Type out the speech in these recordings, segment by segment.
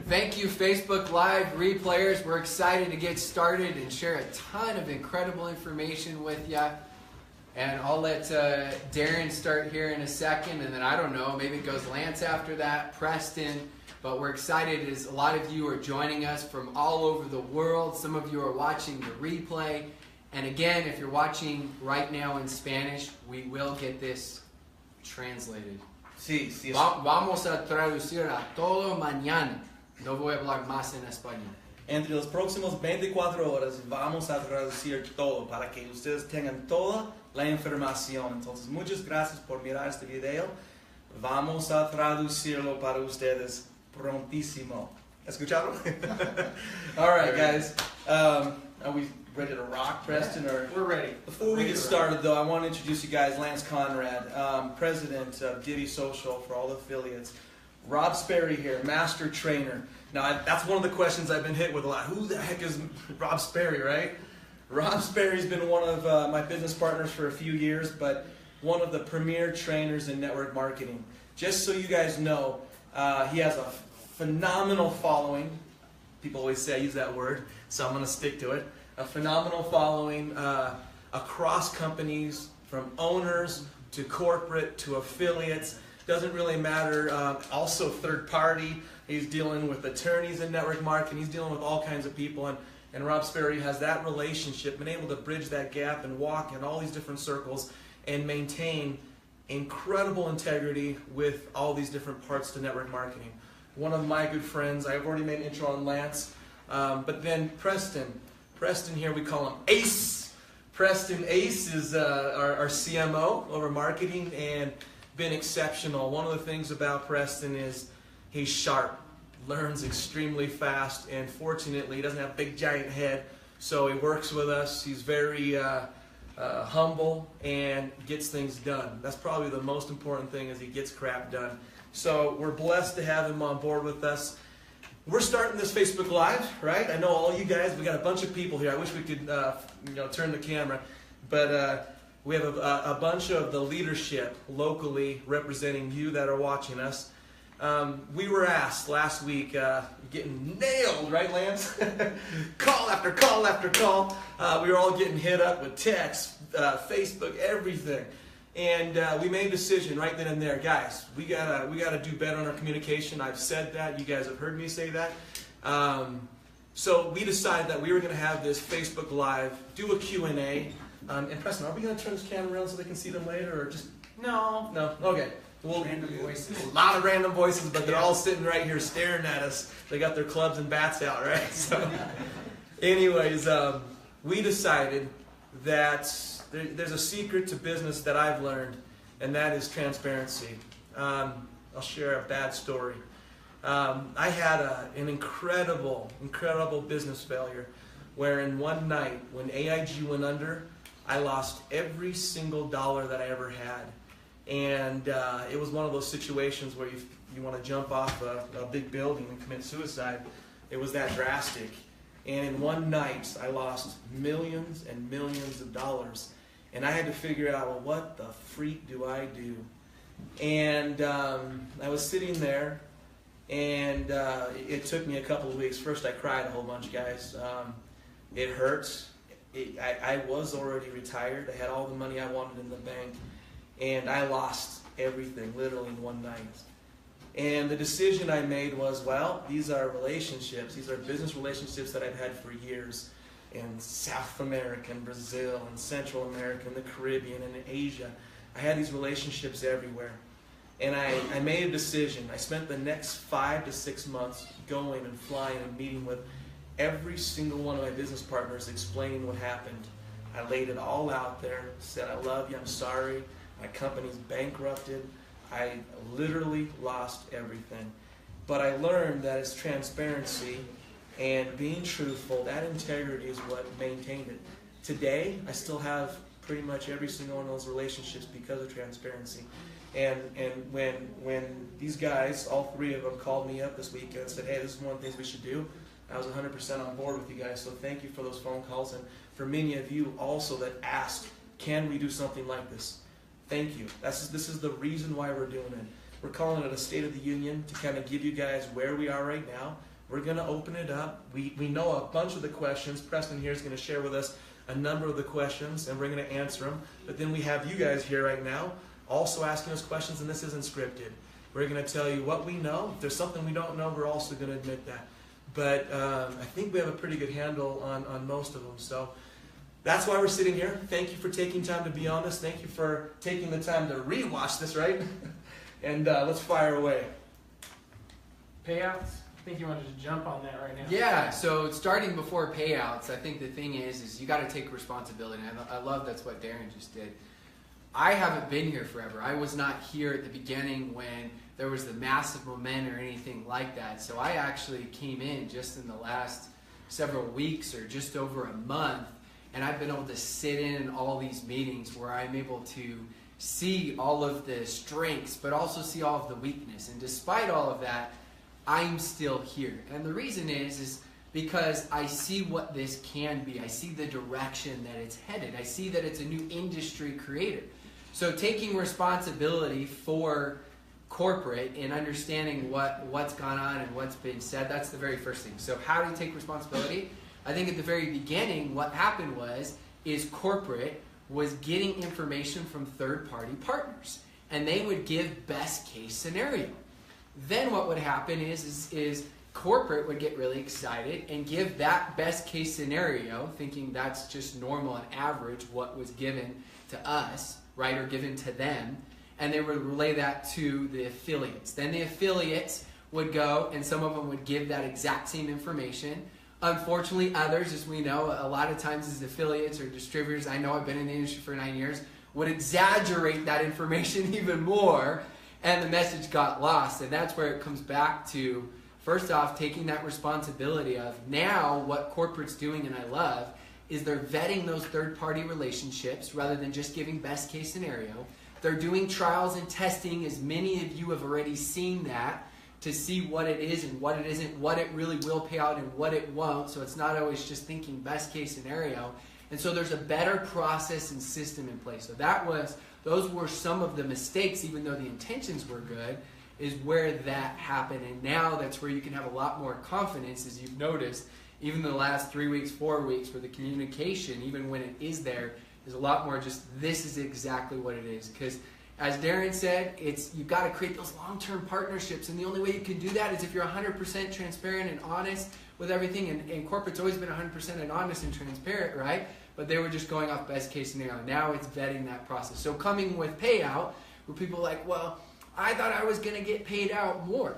Thank you, Facebook Live replayers. We're excited to get started and share a ton of incredible information with you. And I'll let Darren start here in a second, and then I don't know, maybe it goes Lance after that, Preston. But we're excited as a lot of you are joining us from all over the world. Some of you are watching the replay. And again, if you're watching right now in Spanish, we will get this translated. Sí, sí. Vamos a traducir a todo mañana. No voy a hablar más en español. Entre los próximos 24 horas vamos a traducir todo para que ustedes tengan toda la información. Entonces, muchas gracias por mirar este video. Vamos a traducirlo para ustedes prontísimo. ¿Escucharon? All right, guys. Are we ready to rock, Preston? Yeah, or we're ready. Before we get started, though, I want to introduce you guys Lance Conrad, president of Divvee Social for all the affiliates. Rob Sperry here, master trainer. Now, that's one of the questions I've been hit with a lot. Who the heck is Rob Sperry, right? Rob Sperry's been one of my business partners for a few years, but one of the premier trainers in network marketing. Just so you guys know, he has a phenomenal following. People always say I use that word, so I'm going to stick to it. A phenomenal following across companies, from owners to corporate to affiliates. Doesn't really matter. Also third party. He's dealing with attorneys in network marketing. He's dealing with all kinds of people. And Rob Sperry has that relationship, been able to bridge that gap and walk in all these different circles and maintain incredible integrity with all these different parts to network marketing. One of my good friends, I've already made an intro on Lance, but then Preston here, we call him Ace. Preston Ace is our CMO over marketing and been exceptional. One of the things about Preston is he's sharp, learns extremely fast, and fortunately he doesn't have a big giant head, so he works with us. He's very humble and gets things done. That's probably the most important thing, is he gets crap done. So we're blessed to have him on board with us. We're starting this Facebook Live, right? I know all you guys, we got a bunch of people here. I wish we could turn the camera, but we have a bunch of the leadership locally representing you that are watching us. We were asked last week, getting nailed, right, Lance? Call after call after call. We were all getting hit up with texts, Facebook, everything. And we made a decision right then and there, guys. We gotta do better on our communication. I've said that. You guys have heard me say that. So we decided that we were going to have this Facebook Live, do a Q&A. And Preston, are we going to turn this camera around so they can see them later, or just no? Okay. Well, Random voices. A lot of random voices, but they're all sitting right here staring at us. They got their clubs and bats out, right? So, anyways, we decided that there's a secret to business that I've learned, and that is transparency. I'll share a bad story. I had an incredible business failure, where in one night, when AIG went under, I lost every single dollar that I ever had. And it was one of those situations where you want to jump off a big building and commit suicide. It was that drastic. And in one night, I lost millions and millions of dollars. And I had to figure out, well, what the freak do I do? And I was sitting there, and it took me a couple of weeks. First, I cried a whole bunch, guys. It hurts. I was already retired. I had all the money I wanted in the bank. And I lost everything, literally in one night. And the decision I made was, well, these are relationships. These are business relationships that I've had for years in South America, and Brazil, and Central America, and the Caribbean, and in Asia. I had these relationships everywhere. And I made a decision. I spent the next 5 to 6 months going and flying and meeting with every single one of my business partners, explaining what happened. I laid it all out there, said, I love you, I'm sorry. My company's bankrupted. I literally lost everything. But I learned that it's transparency and being truthful, that integrity is what maintained it. Today, I still have pretty much every single one of those relationships because of transparency. And when these guys, all three of them, called me up this week and said, hey, this is one of the things we should do, I was 100% on board with you guys. So thank you for those phone calls. And for many of you also that asked, can we do something like this? Thank you. This is the reason why we're doing it. We're calling it a State of the Union to kind of give you guys where we are right now, We're going to open it up. We know a bunch of the questions. Preston here is going to share with us a number of the questions, and we're going to answer them. But then we have you guys here right now also asking us questions, and this isn't scripted. We're going to tell you what we know. If there's something we don't know, we're also going to admit that. But I think we have a pretty good handle on most of them. So that's why we're sitting here. Thank you for taking time to be on this. Thank you for taking the time to rewatch this, right? And let's fire away. Payouts? I think you wanted to jump on that right now. Yeah, so starting before payouts, I think the thing is you got to take responsibility. I love that's what Darren just did. I haven't been here forever. I was not here at the beginning when there was the massive momentum or anything like that. So I actually came in just in the last several weeks or just over a month, and I've been able to sit in all these meetings where I'm able to see all of the strengths, but also see all of the weakness. And despite all of that, I'm still here. And the reason is because I see what this can be. I see the direction that it's headed. I see that it's a new industry created. So taking responsibility for corporate and understanding what's gone on and what's been said, that's the very first thing. So how do you take responsibility? I think at the very beginning, what happened is corporate was getting information from third-party partners, and they would give best case scenario. Then what would happen is corporate would get really excited and give that best case scenario, thinking that's just normal and average what was given to us, right, or given to them, and they would relay that to the affiliates. Then the affiliates would go, and some of them would give that exact same information. Unfortunately, others, as we know, a lot of times as affiliates or distributors, I know I've been in the industry for 9 years, would exaggerate that information even more, and the message got lost. And that's where it comes back to, first off, taking that responsibility of now what corporate's doing, and I love, is they're vetting those third-party relationships rather than just giving best case scenario. They're doing trials and testing, as many of you have already seen that, to see what it is and what it isn't, what it really will pay out and what it won't. So it's not always just thinking best case scenario. And so there's a better process and system in place. So those were some of the mistakes, even though the intentions were good, is where that happened. And now that's where you can have a lot more confidence, as you've noticed, even the last 3 weeks, 4 weeks, where the communication, even when it is there, is a lot more just, this is exactly what it is. Because as Darren said, you've got to create those long-term partnerships, and the only way you can do that is if you're 100% transparent and honest with everything, and corporate's always been 100% and honest and transparent, right? But they were just going off best case scenario. Now it's vetting that process. So coming with payout, where people are like, well, I thought I was going to get paid out more.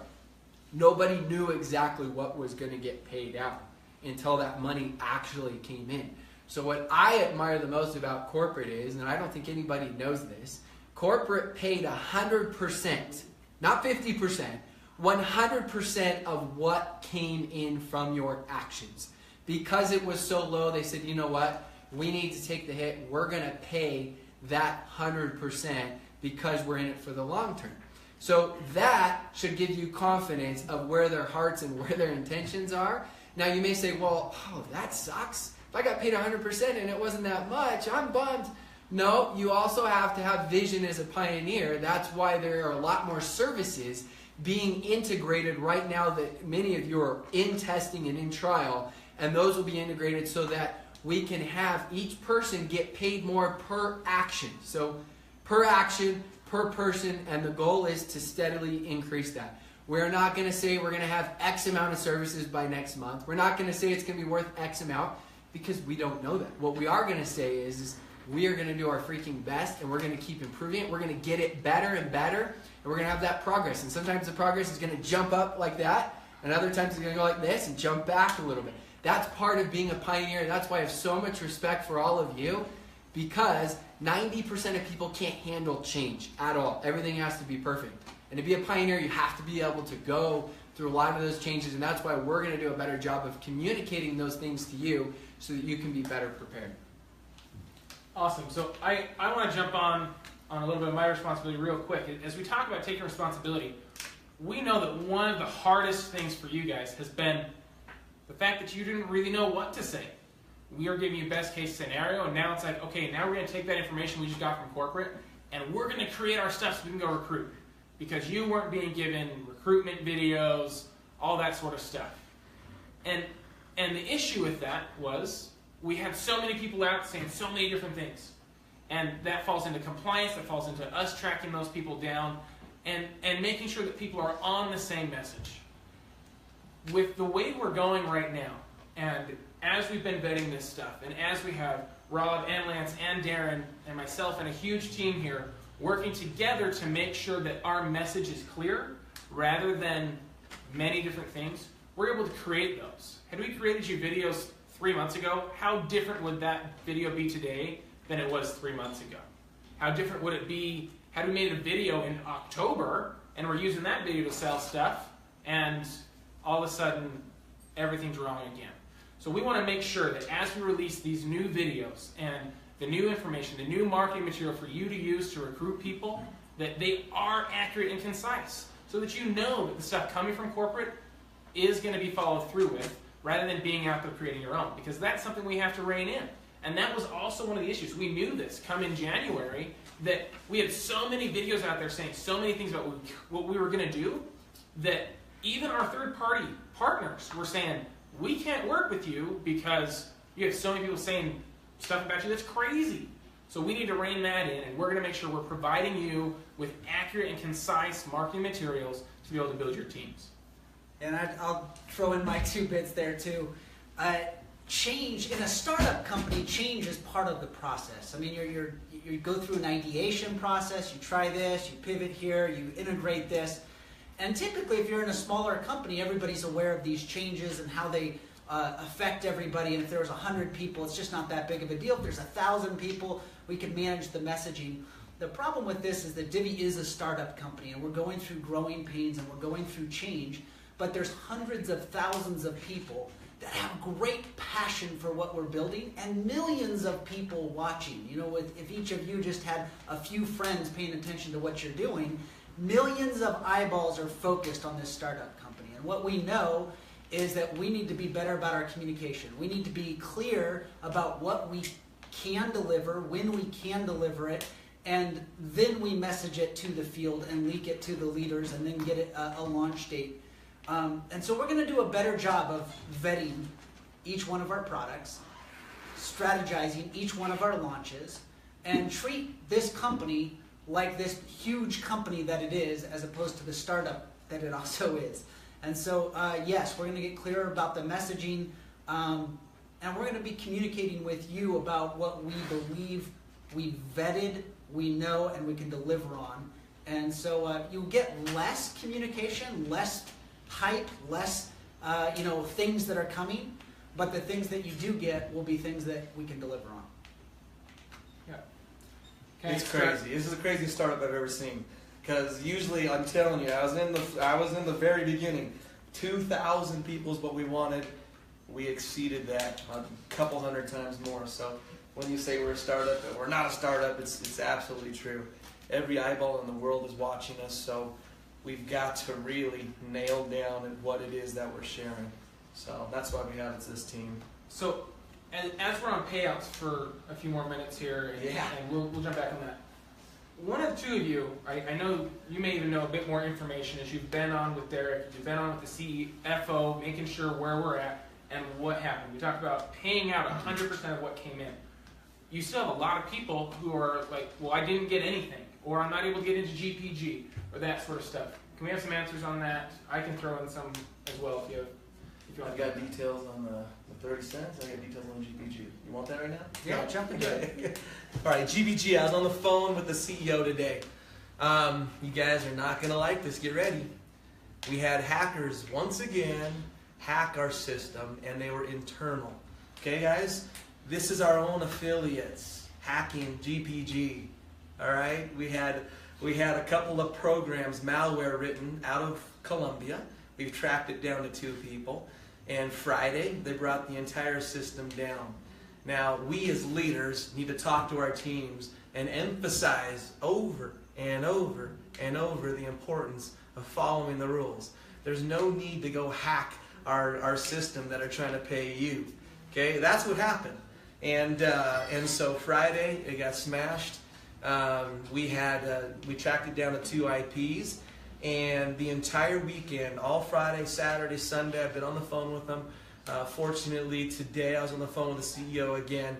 Nobody knew exactly what was going to get paid out until that money actually came in. So what I admire the most about corporate is, and I don't think anybody knows this, corporate paid 100%, not 50%, 100% of what came in from your actions. Because it was so low, they said, you know what? We need to take the hit. We're going to pay that 100% because we're in it for the long term. So that should give you confidence of where their hearts and where their intentions are. Now you may say, well, that sucks. If I got paid 100% and it wasn't that much, I'm bummed. No, you also have to have vision as a pioneer. That's why there are a lot more services being integrated right now that many of you are in testing and in trial, and those will be integrated so that we can have each person get paid more per action. So per action, per person, and the goal is to steadily increase that. We're not going to say we're going to have X amount of services by next month. We're not going to say it's going to be worth X amount because we don't know that. What we are going to say is we are going to do our freaking best, and we're going to keep improving it. We're going to get it better and better, and we're going to have that progress. And sometimes the progress is going to jump up like that, and other times it's going to go like this and jump back a little bit. That's part of being a pioneer. That's why I have so much respect for all of you, because 90% of people can't handle change at all. Everything has to be perfect. And to be a pioneer, you have to be able to go through a lot of those changes, and that's why we're going to do a better job of communicating those things to you so that you can be better prepared. Awesome. So I want to jump on a little bit of my responsibility real quick. As we talk about taking responsibility, we know that one of the hardest things for you guys has been the fact that you didn't really know what to say. We are giving you best case scenario, and now it's like, okay, now we're going to take that information we just got from corporate, and we're going to create our stuff so we can go recruit. Because you weren't being given recruitment videos, all that sort of stuff. And the issue with that was we had so many people out saying so many different things. And that falls into compliance, that falls into us tracking those people down, and making sure that people are on the same message. With the way we're going right now, and as we've been vetting this stuff, and as we have Rob and Lance and Darren and myself and a huge team here working together to make sure that our message is clear rather than many different things, we're able to create those. Had we created you videos 3 months ago, how different would that video be today than it was 3 months ago? How different would it be had we made a video in October and we're using that video to sell stuff and all of a sudden everything's wrong again? So we want to make sure that as we release these new videos and the new information, the new marketing material for you to use to recruit people, that they are accurate and concise so that you know that the stuff coming from corporate is going to be followed through with rather than being out there creating your own, because that's something we have to rein in. And that was also one of the issues. We knew this come in January, that we had so many videos out there saying so many things about what we were going to do, that even our third-party partners were saying, we can't work with you because you have so many people saying stuff about you that's crazy. So we need to rein that in, and we're going to make sure we're providing you with accurate and concise marketing materials to be able to build your teams. And I'll throw in my 2 bits there too. Change in a startup company, change is part of the process. I mean, you go through an ideation process. You try this, you pivot here, you integrate this, and typically, if you're in a smaller company, everybody's aware of these changes and how they affect everybody. And if there's 100 people, it's just not that big of a deal. If there's 1,000 people, we can manage the messaging. The problem with this is that Divvee is a startup company, and we're going through growing pains and we're going through change. But there's hundreds of thousands of people that have great passion for what we're building, and millions of people watching. You know, if each of you just had a few friends paying attention to what you're doing, millions of eyeballs are focused on this startup company. And what we know is that we need to be better about our communication. We need to be clear about what we can deliver, when we can deliver it, and then we message it to the field and leak it to the leaders and then get it a launch date. And so we're going to do a better job of vetting each one of our products, strategizing each one of our launches, and treat this company like this huge company that it is, as opposed to the startup that it also is. And so, yes, we're going to get clearer about the messaging, and we're going to be communicating with you about what we believe we vetted, we know, and we can deliver on. And so you'll get less communication, less hype, less things that are coming, but the things that you do get will be things that we can deliver on. Yeah. Okay. It's crazy. This is the craziest startup I've ever seen. Because usually, I'm telling you, I was in the very beginning. 2,000 people is what we wanted. We exceeded that a couple hundred times more. So when you say we're a startup, we're not a startup. It's absolutely true. Every eyeball in the world is watching us. So we've got to really nail down what it is that we're sharing. So that's why we have this team. So as we're on payouts for a few more minutes here, and we'll jump back on that. One of the two of you, I know you may even know a bit more information as you've been on with Derek, you've been on with the CFO, making sure where we're at and what happened. We talked about paying out 100% of what came in. You still have a lot of people who are like, well, I didn't get anything, or I'm not able to get into GPG, or that sort of stuff. Can we have some answers on that? I can throw in some as well if you want. I've got details on the 30 cents. I got details on GPG. You want that right now? Yeah, jump into it. All right, GPG. I was on the phone with the CEO today. You guys are not going to like this. Get ready. We had hackers once again hack our system, and they were internal. Okay, guys? This is our own affiliates hacking GPG. All right? We had a couple of programs, malware written out of Colombia. We've tracked it down to 2 people. And Friday, they brought the entire system down. Now, we as leaders need to talk to our teams and emphasize over and over and over the importance of following the rules. There's no need to go hack our system that are trying to pay you. Okay, that's what happened. And so Friday, it got smashed. We tracked it down to 2 IPs. And the entire weekend, all Friday, Saturday, Sunday, I've been on the phone with them. Fortunately, today I was on the phone with the CEO again.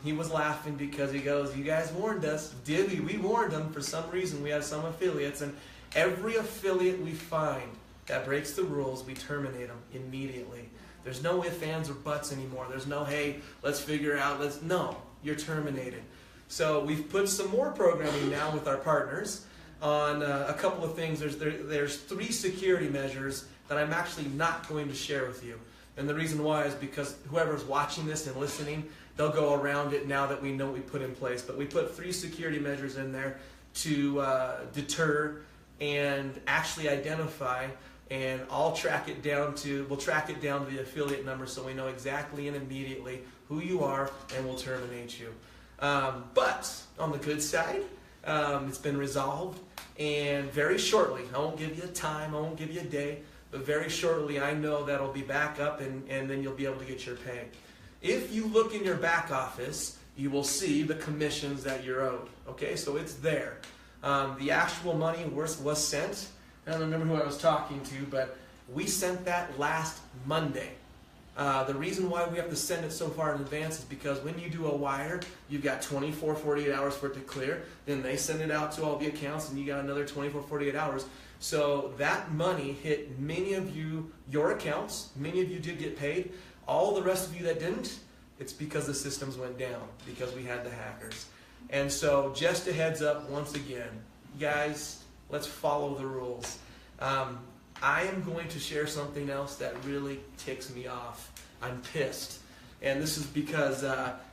He was laughing because he goes, "You guys warned us. Divvee, we warned them. For some reason, we have some affiliates, and every affiliate we find that breaks the rules, we terminate them immediately. There's no ifs, ands, or buts anymore. There's no, hey, let's figure out, no, you're terminated." So we've put some more programming now with our partners on a couple of things. There's 3 security measures that I'm actually not going to share with you. And the reason why is because whoever's watching this and listening, they'll go around it now that we know what we put in place. But we put 3 security measures in there to deter and actually identify, and we'll track it down to the affiliate number so we know exactly and immediately who you are, and we'll terminate you. But on the good side, it's been resolved, and very shortly, I won't give you a time, I won't give you a day, but very shortly I know that'll be back up, and then you'll be able to get your pay. If you look in your back office, you will see the commissions that you're owed. Okay, so it's there. The actual money was sent. I don't remember who I was talking to, but we sent that last Monday. The reason why we have to send it so far in advance is because when you do a wire, you've got 24, 48 hours for it to clear. Then they send it out to all the accounts, and you got another 24, 48 hours. So that money hit many of you, your accounts. Many of you did get paid. All the rest of you that didn't, it's because the systems went down, because we had the hackers. And so just a heads up once again, guys, let's follow the rules. I am going to share something else that really ticks me off. I'm pissed. And this is because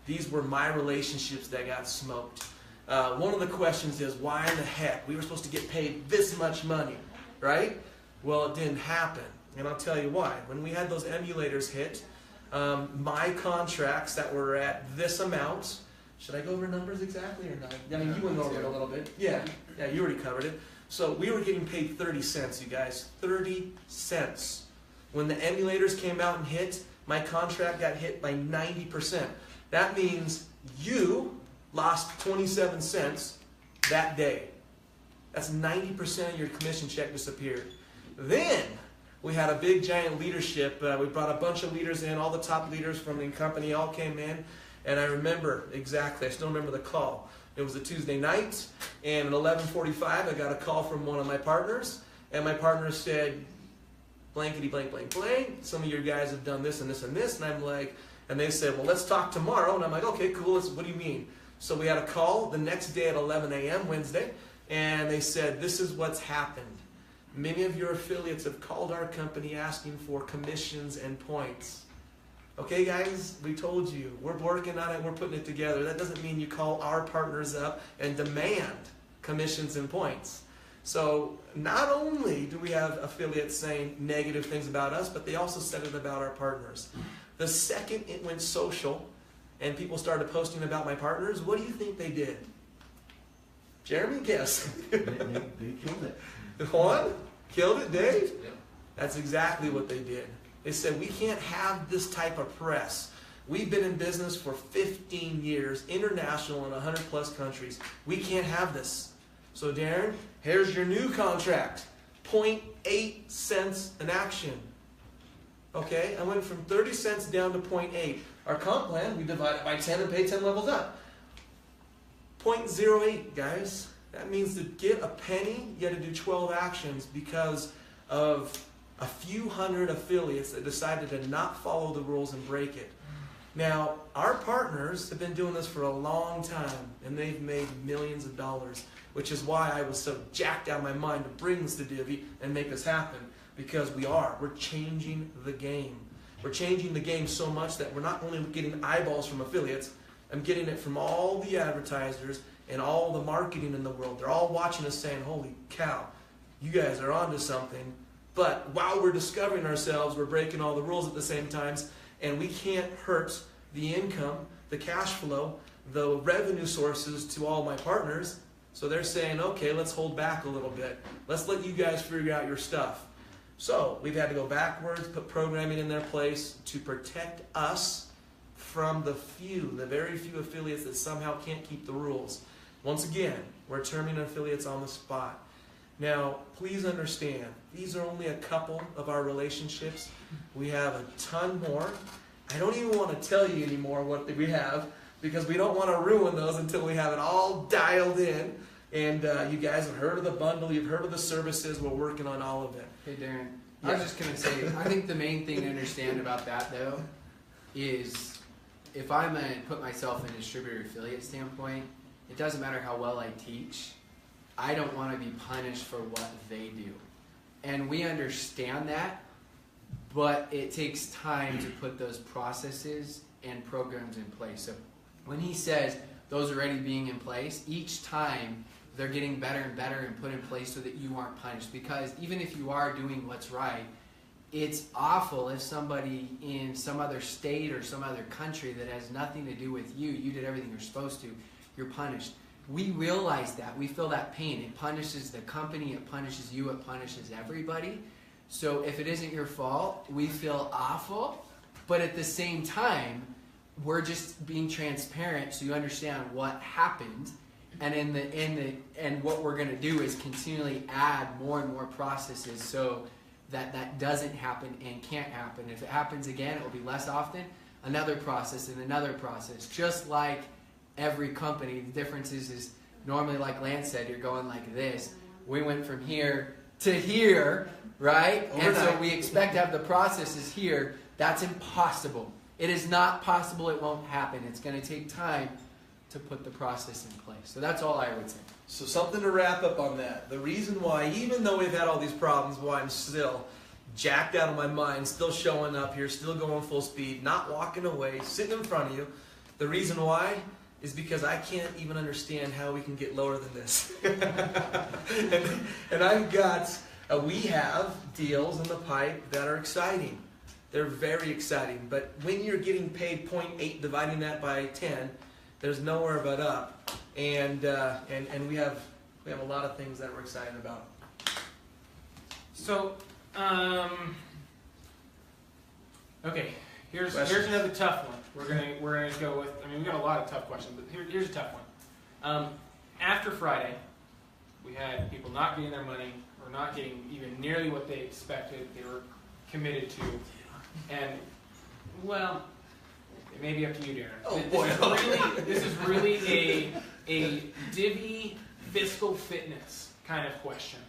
these were my relationships that got smoked. One of the questions is, why in the heck? We were supposed to get paid this much money, right? Well, it didn't happen. And I'll tell you why. When we had those emulators hit, my contracts that were at this amount, should I go over numbers exactly or not? I mean, you went over it a little bit. Yeah, you already covered it. So we were getting paid 30 cents, you guys. 30 cents. When the emulators came out and hit, my contract got hit by 90%. That means you lost 27 cents that day. That's 90% of your commission check disappeared. Then we had a big giant leadership. We brought a bunch of leaders in, all the top leaders from the company all came in. And I remember exactly, I still remember the call. It was a Tuesday night, and at 11:45 I got a call from one of my partners, and my partner said, blankety blank blank blank, some of your guys have done this and this and this, and I'm like, and they said, well, let's talk tomorrow, and I'm like, okay, cool, what do you mean? So we had a call the next day at 11 a.m. Wednesday, and they said, this is what's happened. Many of your affiliates have called our company asking for commissions and points. Okay, guys, we told you. We're working on it. We're putting it together. That doesn't mean you call our partners up and demand commissions and points. So not only do we have affiliates saying negative things about us, but they also said it about our partners. The second it went social and people started posting about my partners, what do you think they did? Jeremy, guess. They killed it. Juan? Killed it, Dave? Yeah. That's exactly what they did. They said, we can't have this type of press. We've been in business for 15 years, international in 100 plus countries. We can't have this. So Darren, here's your new contract. 0.8 cents an action. Okay, I went from 30 cents down to 0.8. Our comp plan, we divide it by 10 and pay 10 levels up. 0.08, guys. That means to get a penny, you got to do 12 actions because of a few hundred affiliates that decided to not follow the rules and break it. Now, our partners have been doing this for a long time, and they've made millions of dollars, which is why I was so jacked out of my mind to bring this to Divvee and make this happen, because we're changing the game. We're changing the game so much that we're not only getting eyeballs from affiliates, I'm getting it from all the advertisers and all the marketing in the world. They're all watching us saying, holy cow, you guys are onto something. But while we're discovering ourselves, we're breaking all the rules at the same times, and we can't hurt the income, the cash flow, the revenue sources to all my partners. So they're saying, okay, let's hold back a little bit. Let's let you guys figure out your stuff. So we've had to go backwards, put programming in their place to protect us from the very few affiliates that somehow can't keep the rules. Once again, we're terminating affiliates on the spot. Now, please understand, these are only a couple of our relationships. We have a ton more. I don't even want to tell you anymore what we have because we don't want to ruin those until we have it all dialed in. And you guys have heard of the bundle, you've heard of the services, we're working on all of it. Hey, Darren, I was just going to say, I think the main thing to understand about that, though, is if I'm going to put myself in a distributor affiliate standpoint, it doesn't matter how well I teach. I don't want to be punished for what they do. And we understand that, but it takes time to put those processes and programs in place. So when he says those are already being in place, each time they're getting better and better and put in place so that you aren't punished. Because even if you are doing what's right, it's awful if somebody in some other state or some other country that has nothing to do with you, you did everything you're supposed to, you're punished. We realize that. We feel that pain. It punishes the company, it punishes you, it punishes everybody. So if it isn't your fault, we feel awful. But at the same time, we're just being transparent so you understand what happened. And and what we're going to do is continually add more and more processes so that doesn't happen and can't happen. If it happens again, it will be less often. Another process and another process. Just like every company, the difference is normally, like Lance said, you're going like this. We went from here to here, right? Overnight. And so we expect to have the processes here. That's impossible. It is not possible. It won't happen. It's going to take time to put the process in place. So that's all I would say. So something to wrap up on that. The reason why, even though we've had all these problems, why I'm still jacked out of my mind, still showing up here, still going full speed, not walking away, sitting in front of you, the reason why is because I can't even understand how we can get lower than this. and I've got, we have deals in the pipe that are exciting. They're very exciting. But when you're getting paid 0.8, dividing that by 10, there's nowhere but up. And we have a lot of things that we're excited about. So, okay, here's another tough one. We're gonna go with. I mean, we got a lot of tough questions, but here's a tough one. After Friday, we had people not getting their money or not getting even nearly what they expected. They were committed to, and well, it may be up to you, Darren. Oh boy! This is really a Divvee fiscal fitness kind of question.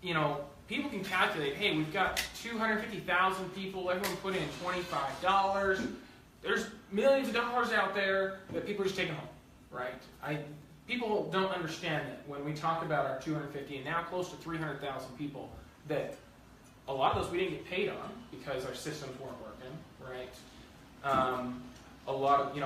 You know, people can calculate, hey, we've got 250,000 people, everyone put in $25. There's millions of dollars out there that people are just taking home, right? People don't understand that when we talk about our 250 and now close to 300,000 people, that a lot of those we didn't get paid on because our systems weren't working, right? A lot of,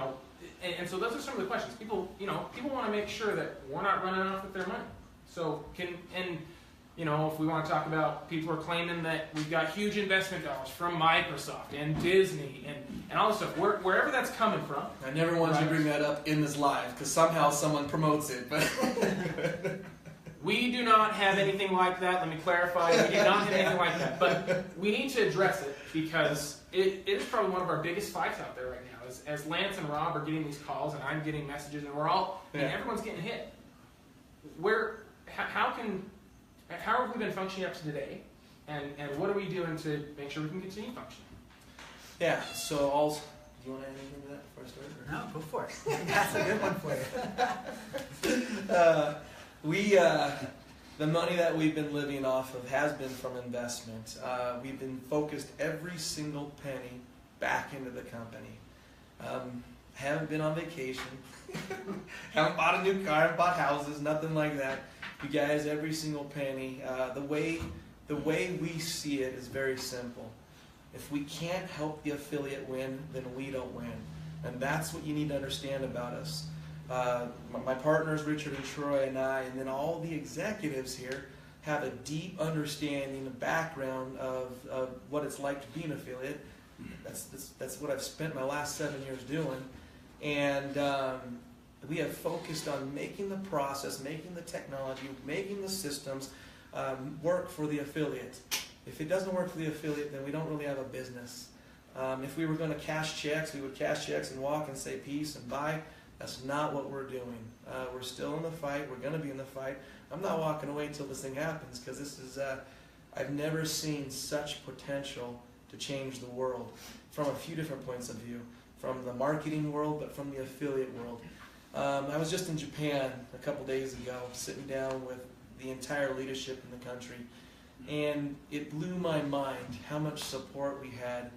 and so those are some of the questions. People want to make sure that we're not running off with their money. So if we want to talk about, people are claiming that we've got huge investment dollars from Microsoft and Disney and all this stuff, wherever that's coming from. I never wanted you to bring that up in this live because somehow someone promotes it. But we do not have anything like that. Let me clarify. We do not have anything like that. But we need to address it because it is probably one of our biggest fights out there right now. As Lance and Rob are getting these calls and I'm getting messages and and everyone's getting hit. How have we been functioning up to today, and what are we doing to make sure we can continue functioning? Yeah, so do you want to add anything to that before I start? No, go for it. That's a good one for you. The money that we've been living off of has been from investment. We've been focused every single penny back into the company. Haven't been on vacation. Haven't bought a new car, haven't bought houses, nothing like that. You guys, every single penny. The way we see it is very simple. If we can't help the affiliate win, then we don't win. And that's what you need to understand about us. My partners, Richard and Troy and I, and then all the executives here have a deep understanding, a background of what it's like to be an affiliate. That's what I've spent my last 7 years doing. And we have focused on making the process, making the technology, making the systems work for the affiliate. If it doesn't work for the affiliate, then we don't really have a business. If we were going to cash checks, we would cash checks and walk and say peace and bye. That's not what we're doing. We're still in the fight. We're going to be in the fight. I'm not walking away until this thing happens, because this is, I've never seen such potential to change the world from a few different points of view, from the marketing world, but from the affiliate world. I was just in Japan a couple days ago, sitting down with the entire leadership in the country, and it blew my mind how much support we had,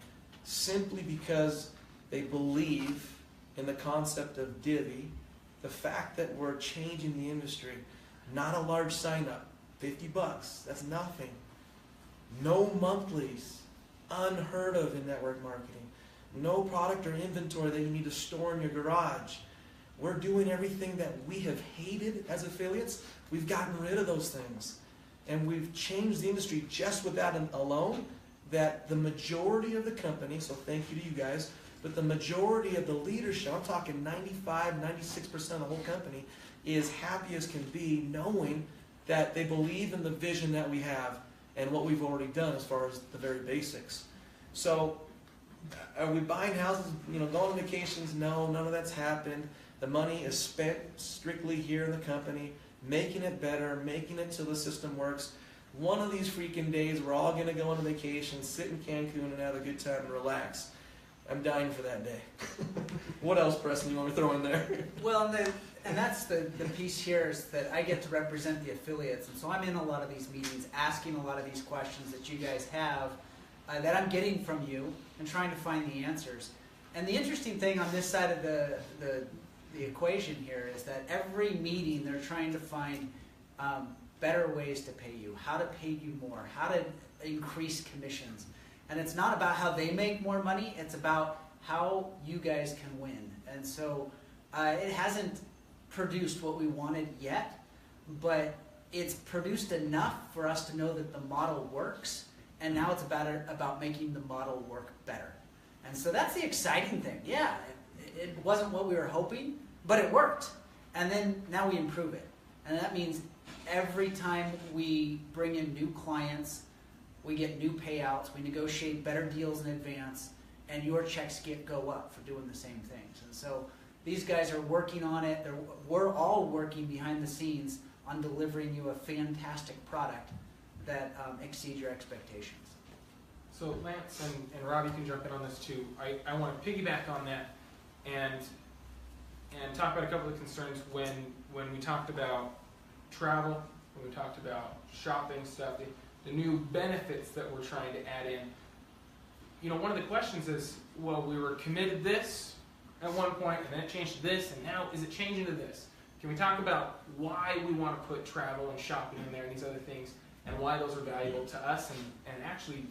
simply because they believe in the concept of Divvee, the fact that we're changing the industry. Not a large sign up, $50, that's nothing. No monthlies, unheard of in network marketing. No product or inventory that you need to store in your garage. We're doing everything that we have hated as affiliates. We've gotten rid of those things. And we've changed the industry just with that alone, that the majority of the company, so thank you to you guys, but the majority of the leadership, I'm talking 95, 96% of the whole company, is happy as can be, knowing that they believe in the vision that we have and what we've already done as far as the very basics. So, are we buying houses, going on vacations? No, none of that's happened. The money is spent strictly here in the company, making it better, making it so the system works. One of these freaking days, we're all going to go on vacation, sit in Cancun, and have a good time and relax. I'm dying for that day. What else, Preston, you want me to throw in there? Well, and that's the piece here, is that I get to represent the affiliates. And so I'm in a lot of these meetings, asking a lot of these questions that you guys have, that I'm getting from you, and trying to find the answers. And the interesting thing on this side of the equation here is that every meeting they're trying to find better ways to pay you, how to pay you more, how to increase commissions. And it's not about how they make more money, it's about how you guys can win. And so it hasn't produced what we wanted yet, but it's produced enough for us to know that the model works, and now it's about making the model work better. And so that's the exciting thing. Yeah, it wasn't what we were hoping, but it worked. And then now we improve it. And that means every time we bring in new clients, we get new payouts, we negotiate better deals in advance, and your checks go up for doing the same things. And so these guys are working on it. We're all working behind the scenes on delivering you a fantastic product that exceeds your expectations. So Lance and Rob, you can jump in on this too. I want to piggyback on that and talk about a couple of concerns when we talked about travel, when we talked about shopping stuff, the new benefits that we're trying to add in. One of the questions is, well, we were committed this at one point, and then it changed to this, and now is it changing to this? Can we talk about why we want to put travel and shopping in there and these other things, and why those are valuable to us and actually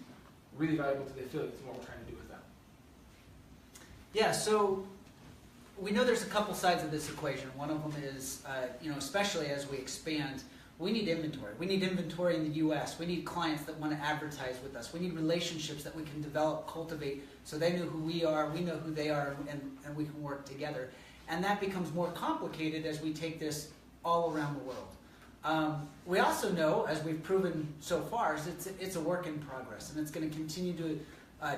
really valuable to the affiliates and what we're trying to do with them? Yeah, so we know there's a couple sides of this equation. One of them is, especially as we expand, we need inventory. We need inventory in the U.S. We need clients that want to advertise with us. We need relationships that we can develop, cultivate, so they know who we are, we know who they are, and we can work together. And that becomes more complicated as we take this all around the world. We also know, as we've proven so far, is it's a work in progress, and it's going to continue to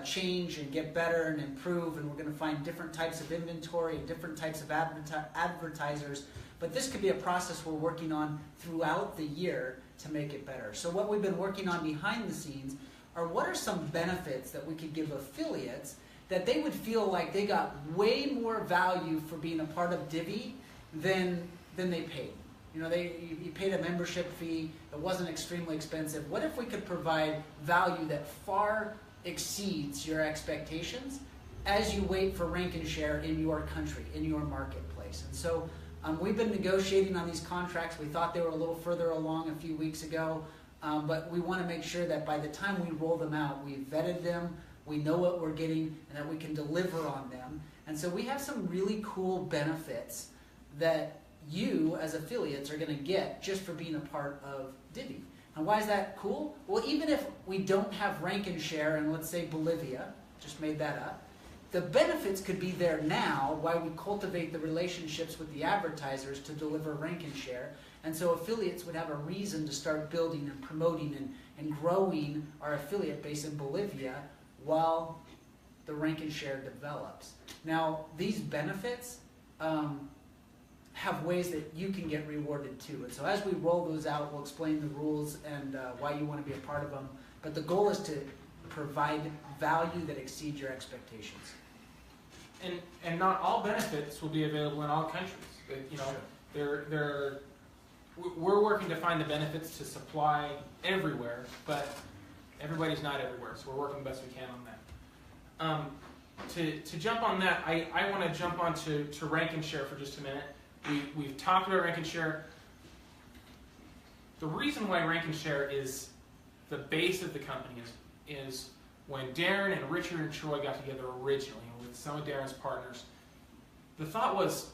change and get better and improve, and we're going to find different types of inventory and different types of advertisers. But this could be a process we're working on throughout the year to make it better. So what we've been working on behind the scenes are what are some benefits that we could give affiliates that they would feel like they got way more value for being a part of Divvee than they paid. You paid a membership fee, it wasn't extremely expensive. What if we could provide value that far exceeds your expectations as you wait for rank and share in your country, in your marketplace? And so we've been negotiating on these contracts. We thought they were a little further along a few weeks ago, but we want to make sure that by the time we roll them out, we've vetted them, we know what we're getting, and that we can deliver on them. And so we have some really cool benefits that you as affiliates are going to get just for being a part of Divvee. And why is that cool? Well, even if we don't have rank and share in, let's say, Bolivia, just made that up, the benefits could be there now while we cultivate the relationships with the advertisers to deliver rank and share. And so affiliates would have a reason to start building and promoting and growing our affiliate base in Bolivia while the rank and share develops. Now, these benefits, have ways that you can get rewarded too. And so as we roll those out, we'll explain the rules and why you want to be a part of them. But the goal is to provide value that exceeds your expectations. And not all benefits will be available in all countries. You know, we're working to find the benefits to supply everywhere, but everybody's not everywhere, so we're working the best we can on that. To jump on that, I want to jump on to rank and share for just a minute. We've talked about rank and share. The reason why rank and share is the base of the company is when Darren and Richard and Troy got together originally with some of Darren's partners, the thought was,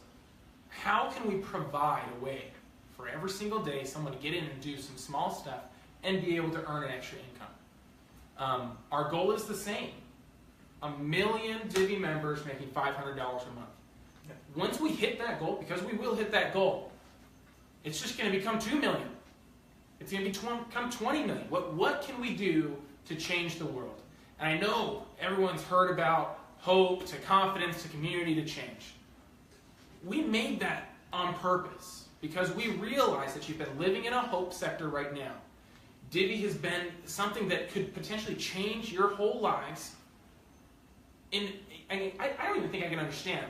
how can we provide a way for every single day someone to get in and do some small stuff and be able to earn an extra income? Our goal is the same. 1 million Divvee members making $500 a month. Once we hit that goal, because we will hit that goal, it's just going to become 2 million. It's going to become 20 million. What can we do to change the world? And I know everyone's heard about hope to confidence to community to change. We made that on purpose because we realize that you've been living in a hope sector right now. Divvee has been something that could potentially change your whole lives. I don't even think I can understand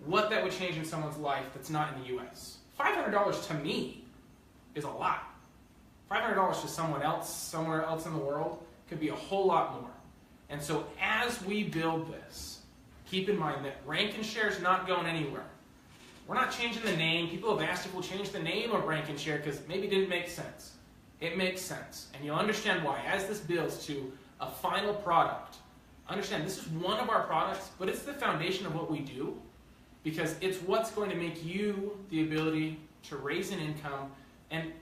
what that would change in someone's life that's not in the U.S. $500 to me is a lot. $500 to someone else, somewhere else in the world, could be a whole lot more. And so as we build this, keep in mind that rank and share is not going anywhere. We're not changing the name. People have asked if we'll change the name of rank and share because maybe it didn't make sense. It makes sense. And you'll understand why. As this builds to a final product, understand this is one of our products, but it's the foundation of what we do because it's what's going to make you the ability to raise an income and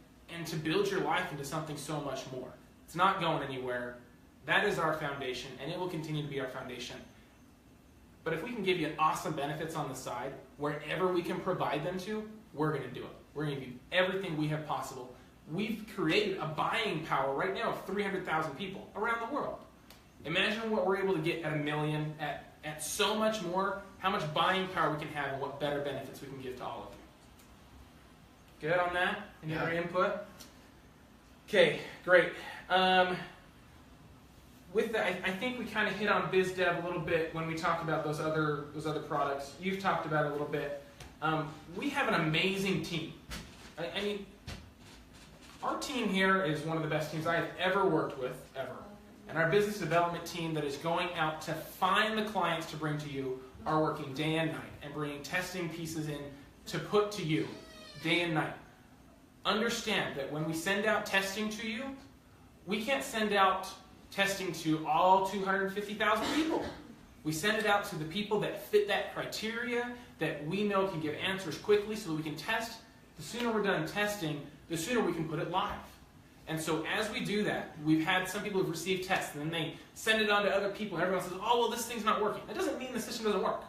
to build your life into something so much more. It's not going anywhere. That is our foundation, and it will continue to be our foundation. But if we can give you awesome benefits on the side, wherever we can provide them to, we're going to do it. We're going to do everything we have possible. We've created a buying power right now of 300,000 people around the world. Imagine what we're able to get at 1 million, at so much more, how much buying power we can have and what better benefits we can give to all of you. Good on that? Any other input? Okay, great. With that, I think we kind of hit on biz dev a little bit when we talked about those other products. You've talked about it a little bit. We have an amazing team. I mean, our team here is one of the best teams I have ever worked with, ever. And our business development team that is going out to find the clients to bring to you are working day and night and bringing testing pieces in to put to you day and night. Understand that when we send out testing to you, we can't send out testing to all 250,000 people. We send it out to the people that fit that criteria, that we know can give answers quickly so that we can test. The sooner we're done testing, the sooner we can put it live. And so as we do that, we've had some people who've received tests, and then they send it on to other people, and everyone says, oh, well, this thing's not working. That doesn't mean the system doesn't work.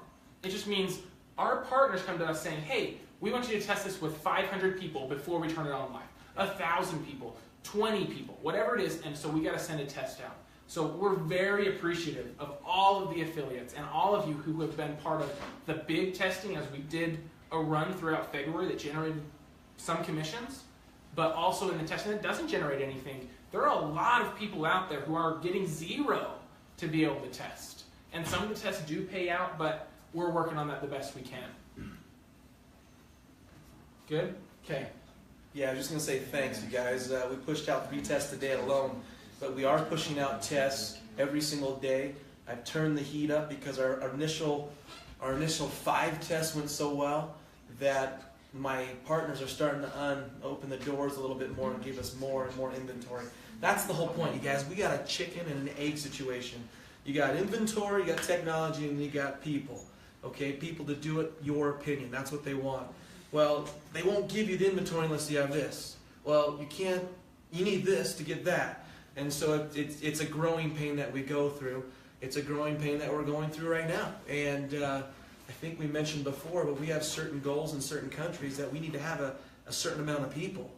It just means our partners come to us saying, hey, we want you to test this with 500 people before we turn it on live. 1,000 people, 20 people, whatever it is, and so we got to send a test out. So we're very appreciative of all of the affiliates and all of you who have been part of the big testing as we did a run throughout February that generated some commissions, but also in the testing that doesn't generate anything. There are a lot of people out there who are getting zero to be able to test. And some of the tests do pay out, but we're working on that the best we can. Good? Okay. Yeah, I was just going to say thanks, you guys. We pushed out 3 tests a day alone, but we are pushing out tests every single day. I've turned the heat up because our initial 5 tests went so well that my partners are starting to open the doors a little bit more and give us more and more inventory. That's the whole point, you guys. We got a chicken and an egg situation. You got inventory, you got technology, and you got people. Okay, people to do it your opinion. That's what they want. Well, they won't give you the inventory unless you have this. Well, you need this to get that. And so it's a growing pain that we go through. It's a growing pain that we're going through right now. And I think we mentioned before, but we have certain goals in certain countries that we need to have a certain amount of people.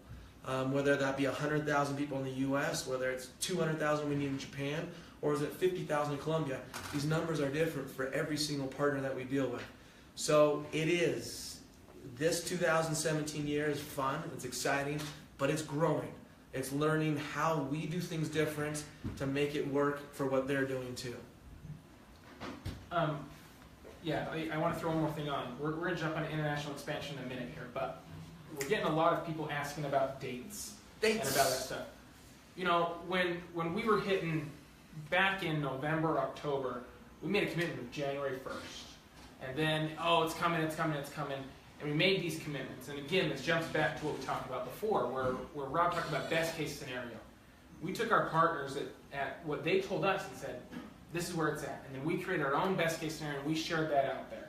Whether that be 100,000 people in the U.S., whether it's 200,000 we need in Japan, or is it 50,000 in Colombia. These numbers are different for every single partner that we deal with. So it is this 2017 year is fun, it's exciting, but it's growing. It's learning how we do things different to make it work for what they're doing too. Yeah, I want to throw one more thing on. We're going to jump on international expansion in a minute here, but we're getting a lot of people asking about dates. And about that stuff. You know, when we were hitting back in November, October, we made a commitment of January 1st. And then, oh, it's coming. And we made these commitments. And again, this jumps back to what we talked about before, where Rob talked about best case scenario. We took our partners at what they told us and said, this is where it's at. And then we created our own best case scenario and we shared that out there.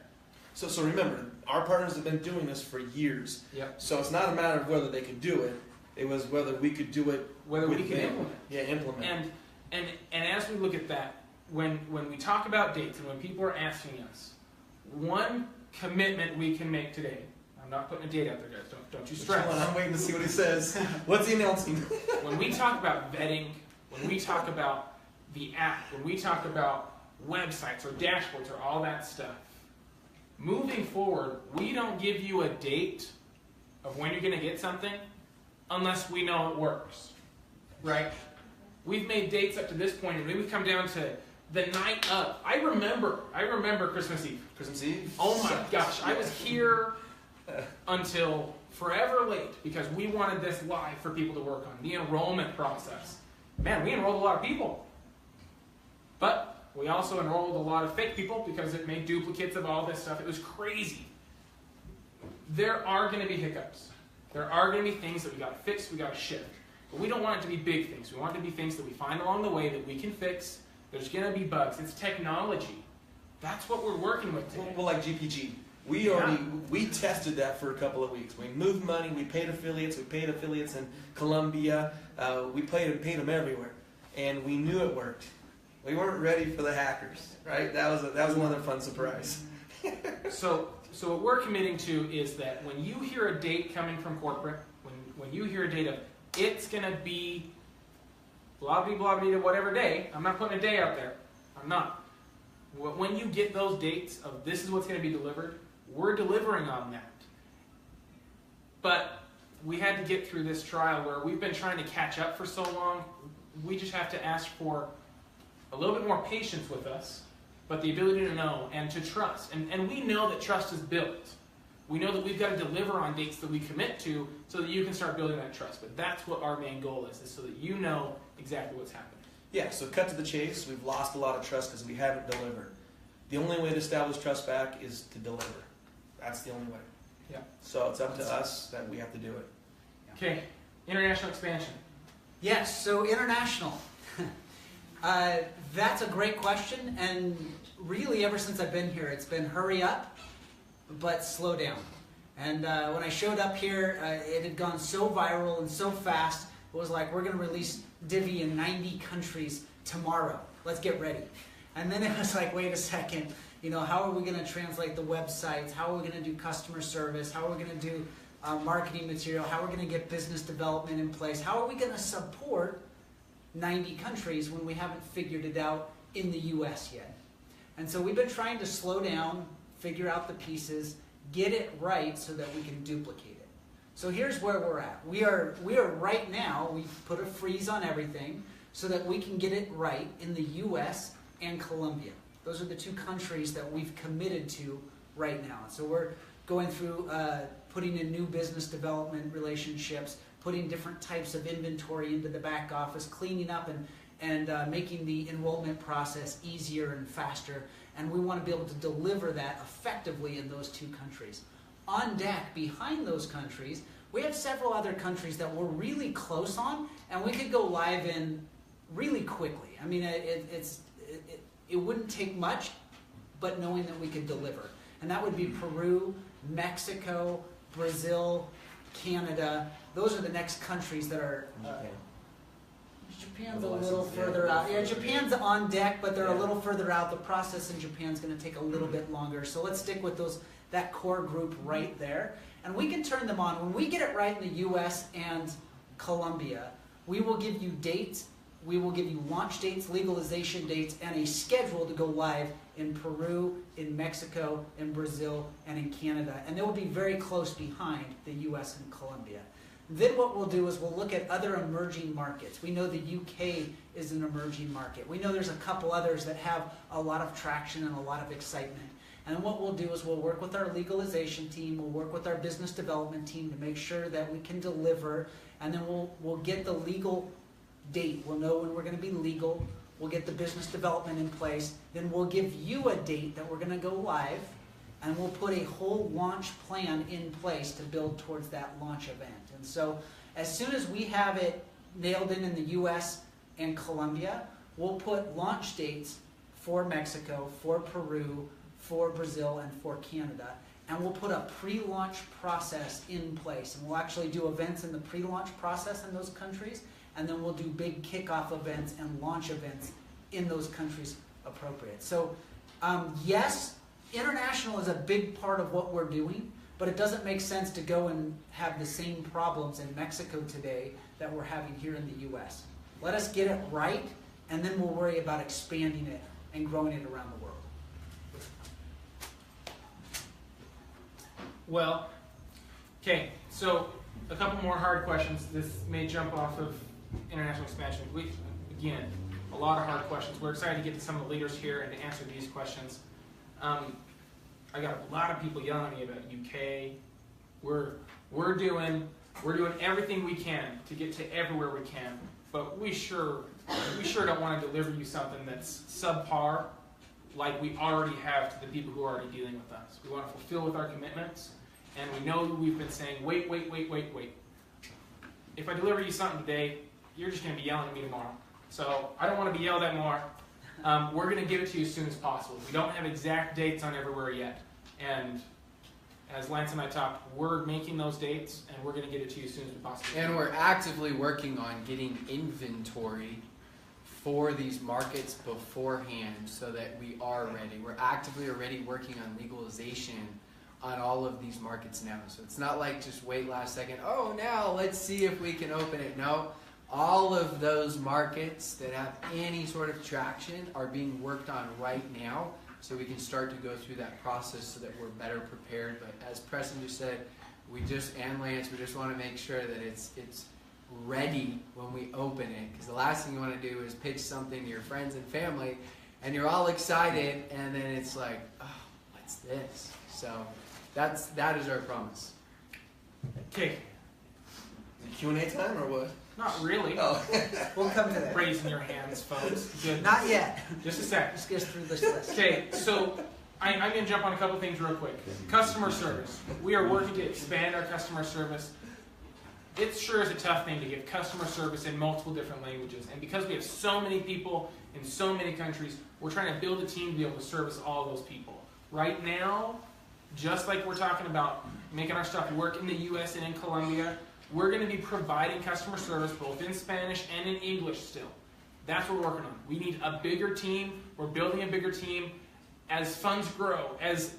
So remember, our partners have been doing this for years. Yep. So it's not a matter of whether they could do it. It was whether we could do it. Whether we with could them. implement. Yeah, implement. And as we look at that, when we talk about dates and when people are asking us, one commitment we can make today. I'm not putting a date out there, guys. Don't you stress. I'm waiting to see what he says. What's he announcing? When we talk about vetting, when we talk about the app, when we talk about websites or dashboards or all that stuff, moving forward, we don't give you a date of when you're going to get something unless we know it works, right? We've made dates up to this point, and then we come down to the night of. I remember Christmas Eve. Christmas Eve? Oh my gosh, I was here until forever late because we wanted this live for people to work on, the enrollment process. Man, we enrolled a lot of people. But we also enrolled a lot of fake people because it made duplicates of all this stuff. It was crazy. There are going to be hiccups. There are going to be things that we got to fix, we got to shift. But we don't want it to be big things. We want it to be things that we find along the way that we can fix. There's going to be bugs. It's technology. That's what we're working with today. Well, like GPG. We tested that for a couple of weeks. We moved money, we paid affiliates in Colombia, we paid them everywhere. And we knew it worked. We weren't ready for the hackers, right? That was another fun surprise. So what we're committing to is that when you hear a date coming from corporate, when you hear a date of it's going to be blah blah blah blah whatever day, I'm not putting a day out there. I'm not. When you get those dates of this is what's going to be delivered, we're delivering on that. But we had to get through this trial where we've been trying to catch up for so long. We just have to ask for a little bit more patience with us, but the ability to know and to trust. And we know that trust is built. We know that we've got to deliver on dates that we commit to so that you can start building that trust. But that's what our main goal is so that you know exactly what's happening. Yeah, so cut to the chase. We've lost a lot of trust because we haven't delivered. The only way to establish trust back is to deliver. That's the only way. Yeah. So it's up to us that we have to do it. Okay, international expansion. Yes, so international. That's a great question, and really ever since I've been here, it's been hurry up, but slow down. And when I showed up here, it had gone so viral and so fast, it was like, we're going to release Divvee in 90 countries tomorrow. Let's get ready. And then it was like, wait a second, how are we going to translate the websites? How are we going to do customer service? How are we going to do marketing material? How are we going to get business development in place? How are we going to support 90 countries when we haven't figured it out in the US yet? And so we've been trying to slow down, figure out the pieces, get it right so that we can duplicate it. So here's where we're at. We are right now, we've put a freeze on everything so that we can get it right in the US and Colombia. Those are the two countries that we've committed to right now. So we're going through putting in new business development relationships, putting different types of inventory into the back office, cleaning up and making the enrollment process easier and faster. And we want to be able to deliver that effectively in those two countries. On deck, behind those countries, we have several other countries that we're really close on, and we could go live in really quickly. I mean, it wouldn't take much, but knowing that we could deliver. And that would be Peru, Mexico, Brazil, Canada. Those are the next countries that are... Japan's a little further out. Yeah, Japan's on deck, but they're a little further out. The process in Japan's going to take a little bit longer. So let's stick with that core group right there. And we can turn them on. When we get it right in the US and Colombia, we will give you dates we will give you launch dates, legalization dates, and a schedule to go live in Peru, in Mexico, in Brazil, and in Canada. And they will be very close behind the US and Colombia. Then what we'll do is we'll look at other emerging markets. We know the UK is an emerging market. We know there's a couple others that have a lot of traction and a lot of excitement. And what we'll do is we'll work with our legalization team, we'll work with our business development team to make sure that we can deliver, and then we'll get the legal date. We'll know when we're going to be legal. We'll get the business development in place. Then we'll give you a date that we're going to go live, and we'll put a whole launch plan in place to build towards that launch event. And so as soon as we have it nailed in the US and Colombia, we'll put launch dates for Mexico, for Peru, for Brazil, and for Canada. And we'll put a pre-launch process in place. And we'll actually do events in the pre-launch process in those countries, and then we'll do big kickoff events and launch events in those countries appropriate. So yes, international is a big part of what we're doing, but it doesn't make sense to go and have the same problems in Mexico today that we're having here in the US. Let us get it right, and then we'll worry about expanding it and growing it around the world. Well, okay, so a couple more hard questions. This may jump off of international expansion. Again, a lot of hard questions. We're excited to get to some of the leaders here and to answer these questions. I got a lot of people yelling at me about UK. We're doing everything we can to get to everywhere we can, but we sure don't want to deliver you something that's subpar, like we already have to the people who are already dealing with us. We want to fulfill with our commitments, and we know we've been saying, wait. If I deliver you something today, you're just going to be yelling at me tomorrow. So I don't want to be yelled at more. We're going to give it to you as soon as possible. We don't have exact dates on everywhere yet. And as Lance and I talked, we're making those dates, and we're going to get it to you as soon as we possibly can. And we're actively working on getting inventory for these markets beforehand so that we are ready. We're actively already working on legalization on all of these markets now. So it's not like just wait last second, oh, now let's see if we can open it. No, all of those markets that have any sort of traction are being worked on right now, so we can start to go through that process so that we're better prepared. But as Preston just said, and Lance, we just want to make sure that it's ready when we open it, because the last thing you want to do is pitch something to your friends and family and you're all excited and then it's like, oh, what's this? So that is our promise. Okay. Q&A time or what? Not really. Oh. We'll come to that. Raising your hands, folks. Good. Not yet. Just a sec. Let's get through this list. Okay, so I'm going to jump on a couple things real quick. Customer service. We are working to expand our customer service. It sure is a tough thing to give customer service in multiple different languages. And because we have so many people in so many countries, we're trying to build a team to be able to service all those people. Right now, just like we're talking about making our stuff work in the US and in Colombia, we're going to be providing customer service both in Spanish and in English still. That's what we're working on. We need a bigger team. We're building a bigger team. As funds grow, as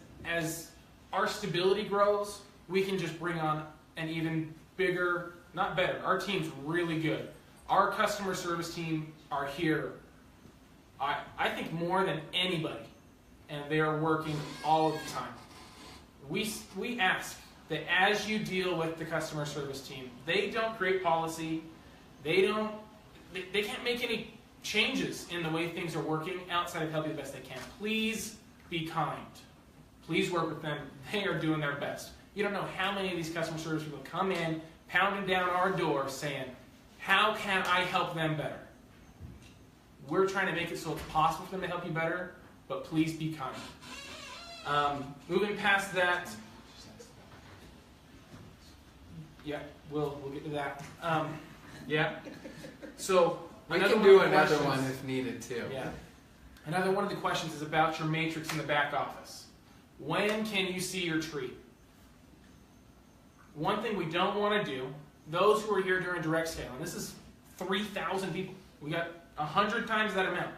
our stability grows, we can just bring on an even bigger, not better. Our team's really good. Our customer service team are here, I think, more than anybody, and they are working all of the time. We ask that as you deal with the customer service team, they don't create policy, they can't make any changes in the way things are working outside of helping the best they can. Please be kind. Please work with them. They are doing their best. You don't know how many of these customer service people come in, pounding down our door saying, how can I help them better? We're trying to make it so it's possible for them to help you better, but please be kind. Moving past that, yeah, we'll get to that. Yeah. So we can do another one if needed too. Yeah. Another one of the questions is about your matrix in the back office. When can you see your tree? One thing we don't want to do, those who are here during direct scale, and this is 3,000 people, we got 100 times that amount.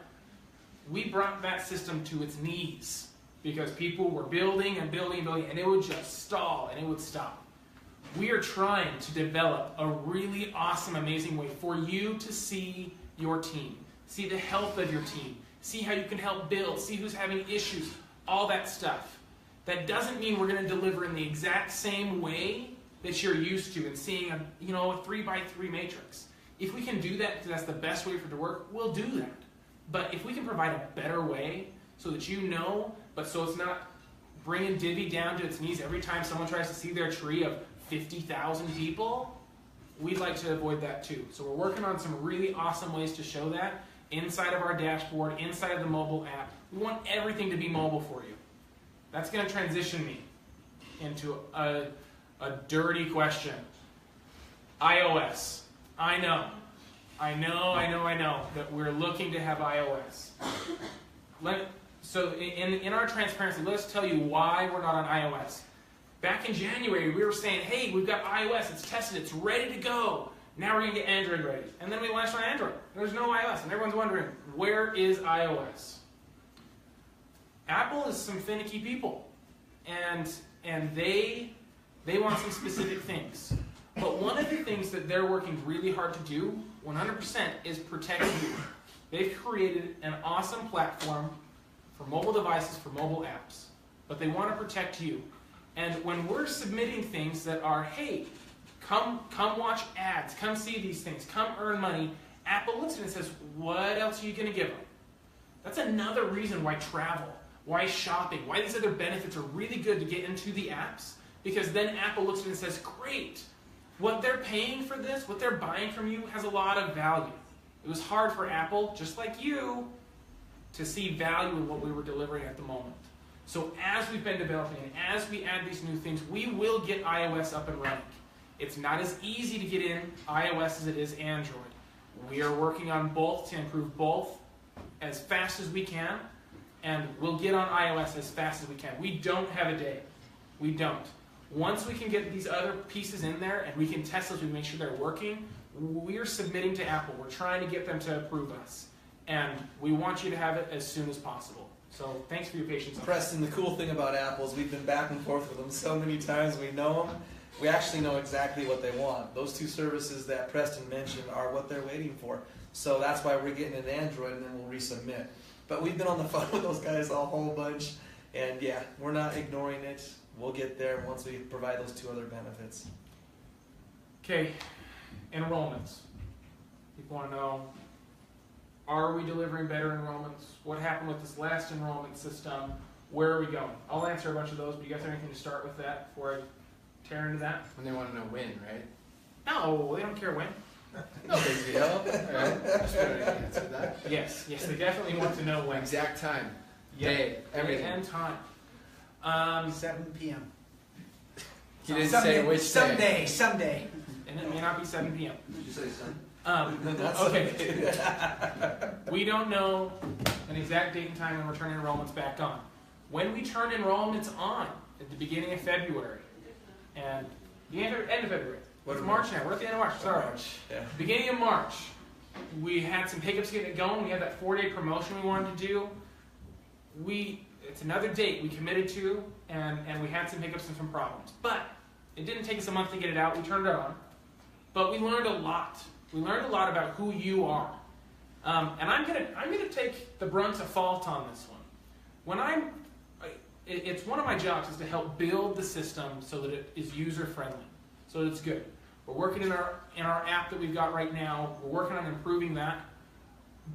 We brought that system to its knees because people were building and building and building, and it would just stall and it would stop. We are trying to develop a really awesome, amazing way for you to see your team, see the health of your team, see how you can help build, see who's having issues, all that stuff. That doesn't mean we're going to deliver in the exact same way that you're used to and seeing a 3x3 matrix. If we can do that because that's the best way for it to work, we'll do that. But if we can provide a better way so that but so it's not bringing Divvee down to its knees every time someone tries to see their tree of 50,000 people, we'd like to avoid that too. So we're working on some really awesome ways to show that inside of our dashboard, inside of the mobile app. We want everything to be mobile for you. That's going to transition me into a dirty question. iOS. I know that we're looking to have iOS. So in our transparency, let's tell you why we're not on iOS. Back in January, we were saying, hey, we've got iOS, it's tested, it's ready to go. Now we're going to get Android ready. And then we launched on Android. There's no iOS, and everyone's wondering, where is iOS? Apple is some finicky people, and they want some specific things. But one of the things that they're working really hard to do, 100%, is protect you. They've created an awesome platform for mobile devices, for mobile apps. But they want to protect you. And when we're submitting things that are, hey, come watch ads, come see these things, come earn money, Apple looks at it and says, what else are you going to give them? That's another reason why travel, why shopping, why these other benefits are really good to get into the apps. Because then Apple looks at it and says, great, what they're paying for this, what they're buying from you has a lot of value. It was hard for Apple, just like you, to see value in what we were delivering at the moment. So as we've been developing and as we add these new things, we will get iOS up and running. It's not as easy to get in iOS as it is Android. We are working on both to improve both as fast as we can, and we'll get on iOS as fast as we can. We don't have a day. We don't. Once we can get these other pieces in there and we can test those, we make sure they're working, we're submitting to Apple. We're trying to get them to approve us. And we want you to have it as soon as possible. So thanks for your patience. Preston, the cool thing about Apple is we've been back and forth with them so many times. We know them. We actually know exactly what they want. Those two services that Preston mentioned are what they're waiting for. So that's why we're getting an Android and then we'll resubmit. But we've been on the phone with those guys a whole bunch. And yeah, we're not ignoring it. We'll get there once we provide those two other benefits. Okay, enrollments. People want to know, are we delivering better enrollments? What happened with this last enrollment system? Where are we going? I'll answer a bunch of those, but you guys have anything to start with that before I tear into that? When they want to know when, right? No, they don't care when. No big deal. All right. Just wanted to answer that. Yes, they definitely want to know when. Exact time, Yeah, day, everything. and time. 7 p.m. He didn't say which day. Someday. And it may not be 7 p.m. Did you say son? That's Okay. We don't know an exact date and time when we're turning enrollments back on. When we turn enrollments on, at the beginning of February, and the end of February. It's March now. We're at the end of March. Sorry. Yeah. Beginning of March, we had some hiccups getting it going. We had that 4-day promotion we wanted to do. It's another date we committed to, and we had some hiccups and some problems. But it didn't take us a month to get it out. We turned it on. But we learned a lot. We learned a lot about who you are. And I'm gonna take the brunt of fault on this one. It's one of my jobs is to help build the system so that it is user friendly, so that it's good. We're working in our app that we've got right now. We're working on improving that.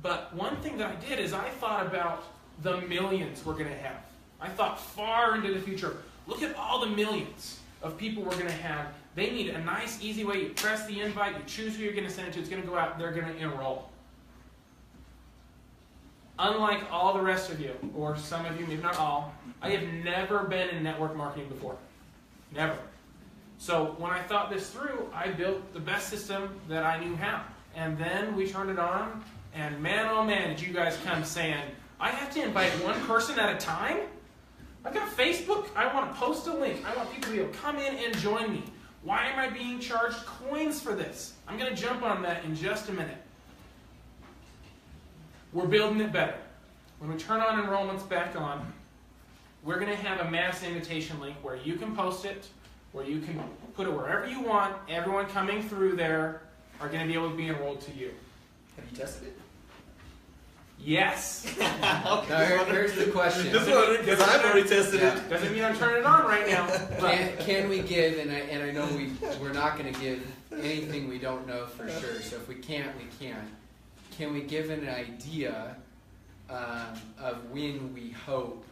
But one thing that I did is I thought about the millions we're going to have. I thought far into the future. Look at all the millions of people we're going to have. They need a nice, easy way. You press the invite, you choose who you're going to send it to. It's going to go out, they're going to enroll. Unlike all the rest of you, or some of you, maybe not all, I have never been in network marketing before. Never. So when I thought this through, I built the best system that I knew how. And then we turned it on, and man, oh man, did you guys come saying, I have to invite one person at a time? I've got Facebook. I want to post a link. I want people to be able to come in and join me. Why am I being charged coins for this? I'm going to jump on that in just a minute. We're building it better. When we turn on enrollments back on, we're going to have a mass invitation link where you can post it, where you can put it wherever you want. Everyone coming through there are going to be able to be enrolled to you. Have you tested it? Yes. Now, here's the question. This one, because I've already tested it. Doesn't mean I'm turning it on right now. But Can we give, and I know we're not going to give anything we don't know for sure, so if we can't, we can't. Can we give an idea of when we hope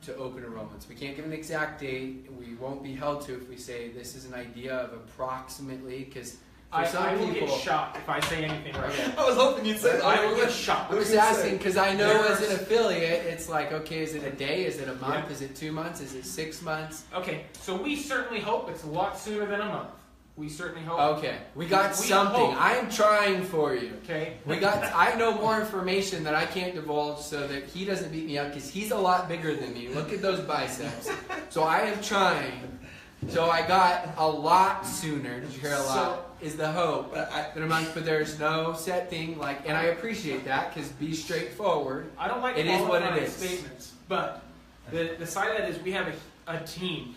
to open enrollments? We can't give an exact date. We won't be held to if we say this is an idea of approximately, because for some I will people... get shocked if I say anything right now. I was hoping you'd say that. I will get shocked. I'm just asking because I know as an affiliate, it's like, okay, is it a day? Is it a month? Yeah. Is it 2 months? Is it 6 months? Okay, so we certainly hope it's a lot sooner than a month. We certainly hope. Okay, we got We something. hope. I am trying for you. Okay. I know more information that I can't divulge so that he doesn't beat me up because he's a lot bigger than me. Look at those biceps. So I am trying. So I got a lot sooner. Did you hear a lot? Is the hope that a month, but there's no set thing like, and I appreciate that because be straightforward. I don't like It is what it qualifying is. statements, but the side of that is we have a team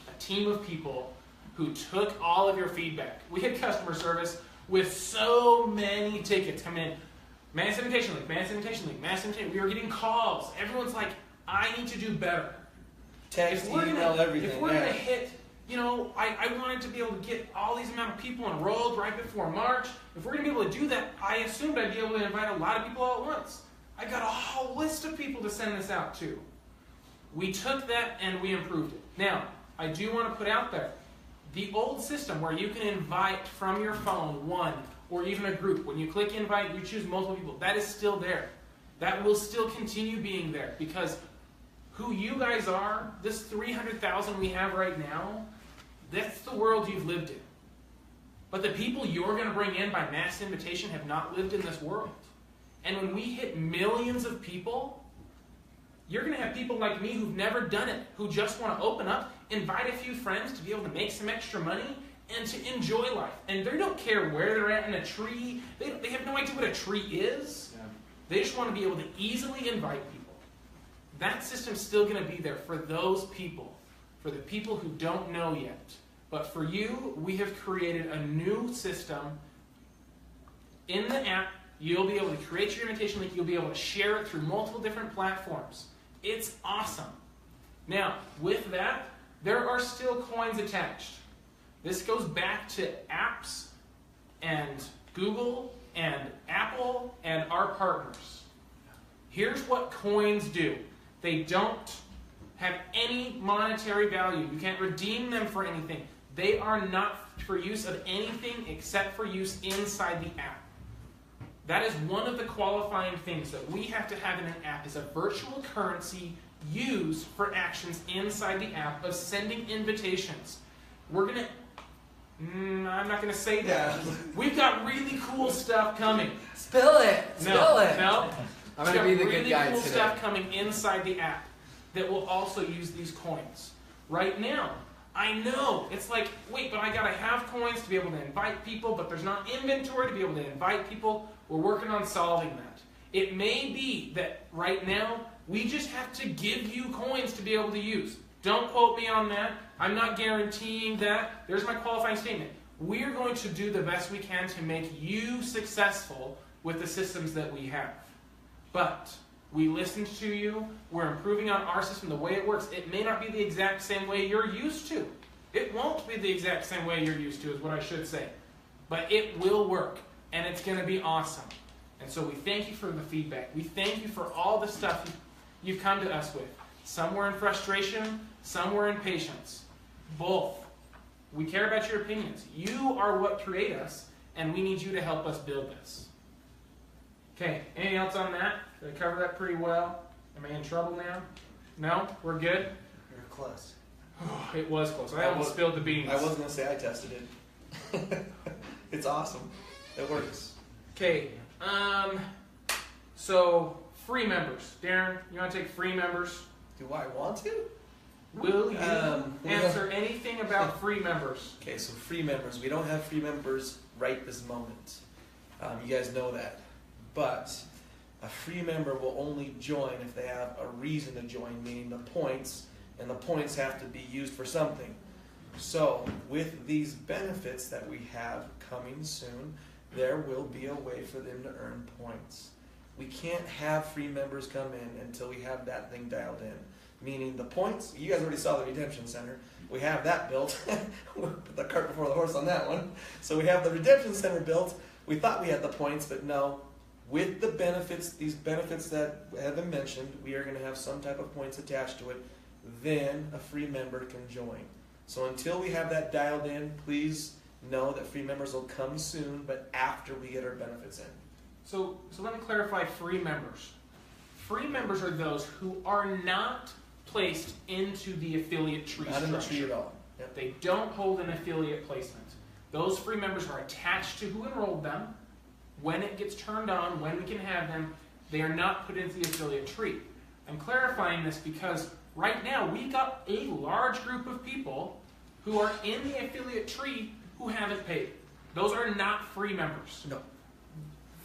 of people who took all of your feedback. We had customer service with so many tickets come in. Mass invitation link, mass invitation link, mass invitation. We were getting calls. Everyone's like, I need to do better. Text, If we're email, gonna, everything. If we're going to hit, I wanted to be able to get all these amount of people enrolled right before March. If we're going to be able to do that, I assumed I'd be able to invite a lot of people all at once. I got a whole list of people to send this out to. We took that and we improved it. Now, I do want to put out there, the old system where you can invite from your phone one or even a group, when you click invite, you choose multiple people, that is still there. That will still continue being there because who you guys are, this 300,000 we have right now, that's the world you've lived in. But the people you're going to bring in by mass invitation have not lived in this world. And when we hit millions of people, you're going to have people like me who've never done it, who just want to open up, invite a few friends to be able to make some extra money and to enjoy life. And they don't care where they're at in a tree. They have no idea what a tree is. Yeah. They just want to be able to easily invite people. That system's still going to be there for those people, for the people who don't know yet. But for you, we have created a new system. In the app, you'll be able to create your invitation link. You'll be able to share it through multiple different platforms. It's awesome. Now, with that, there are still coins attached. This goes back to apps and Google and Apple and our partners. Here's what coins do. They don't have any monetary value. You can't redeem them for anything. They are not for use of anything except for use inside the app. That is one of the qualifying things that we have to have in an app is a virtual currency used for actions inside the app of sending invitations. We're going to... I'm not going to say that. Yeah. We've got really cool stuff coming. Spill it. Spill it. No. I'm going to be the really good guy cool today. stuff coming inside the app that will also use these coins. Right now, I know it's like, wait, but I got to have coins to be able to invite people, but there's not inventory to be able to invite people. We're working on solving that. It may be that right now, we just have to give you coins to be able to use. Don't quote me on that. I'm not guaranteeing that. There's my qualifying statement. We're going to do the best we can to make you successful with the systems that we have. But we listened to you. We're improving on our system, the way it works. It may not be the exact same way you're used to. It won't be the exact same way you're used to is what I should say. But it will work, and it's going to be awesome. And so we thank you for the feedback. We thank you for all the stuff you've come to us with. Some were in frustration, some were in patience. Both. We care about your opinions. You are what create us, and we need you to help us build this. Okay, anything else on that? Did I cover that pretty well? Am I in trouble now? No? We're good? You're close. It was close. I almost spilled the beans. I wasn't going to say I tested it. It's awesome. It works. Okay, so free members. Darren, you want to take free members? Do I want to? Will you answer anything about free members? Okay, so free members. We don't have free members right this moment. You guys know that. But a free member will only join if they have a reason to join, meaning the points, and the points have to be used for something. So with these benefits that we have coming soon, there will be a way for them to earn points. We can't have free members come in until we have that thing dialed in. Meaning the points, you guys already saw the redemption center. We have that built. We'll put the cart before the horse on that one. So we have the redemption center built. We thought we had the points, but no. With the benefits, these benefits that have been mentioned, we are going to have some type of points attached to it. Then a free member can join. So until we have that dialed in, please know that free members will come soon, but after we get our benefits in. So let me clarify free members. Free members are those who are not placed into the affiliate tree Not structure. in the tree at all. Yep. They don't hold an affiliate placement. Those free members are attached to who enrolled them. When it gets turned on, when we can have them, they are not put into the affiliate tree. I'm clarifying this because right now we got a large group of people who are in the affiliate tree who haven't paid. Those are not free members. No.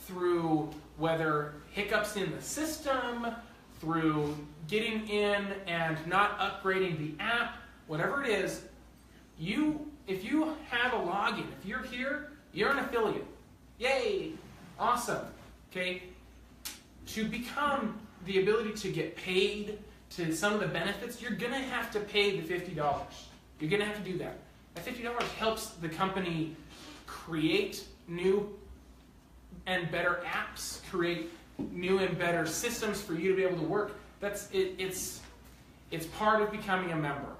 Through whether hiccups in the system, through getting in and not upgrading the app, whatever it is, if you have a login, if you're here, you're an affiliate. Yay! Awesome. Okay? To become the ability to get paid to some of the benefits, you're going to have to pay the $50. You're going to have to do that. That $50 helps the company create new and better apps, create new and better systems for you to be able to work. It's part of becoming a member.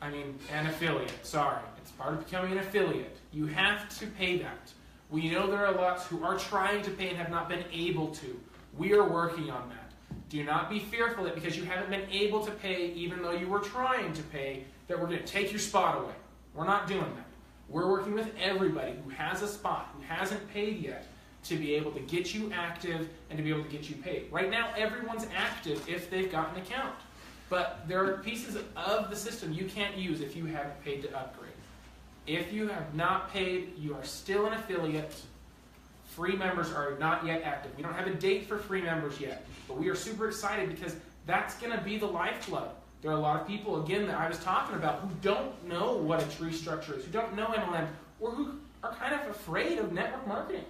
I mean, an affiliate, sorry. It's part of becoming an affiliate. You have to pay that. We know there are lots who are trying to pay and have not been able to. We are working on that. Do not be fearful that because you haven't been able to pay, even though you were trying to pay, that we're going to take your spot away. We're not doing that. We're working with everybody who has a spot, who hasn't paid yet, to be able to get you active and to be able to get you paid. Right now, everyone's active if they've got an account. But there are pieces of the system you can't use if you haven't paid to upgrade. If you have not paid, you are still an affiliate. Free members are not yet active. We don't have a date for free members yet, but we are super excited because that's going to be the lifeblood. There are a lot of people, again, that I was talking about who don't know what a tree structure is, who don't know MLM, or who are kind of afraid of network marketing.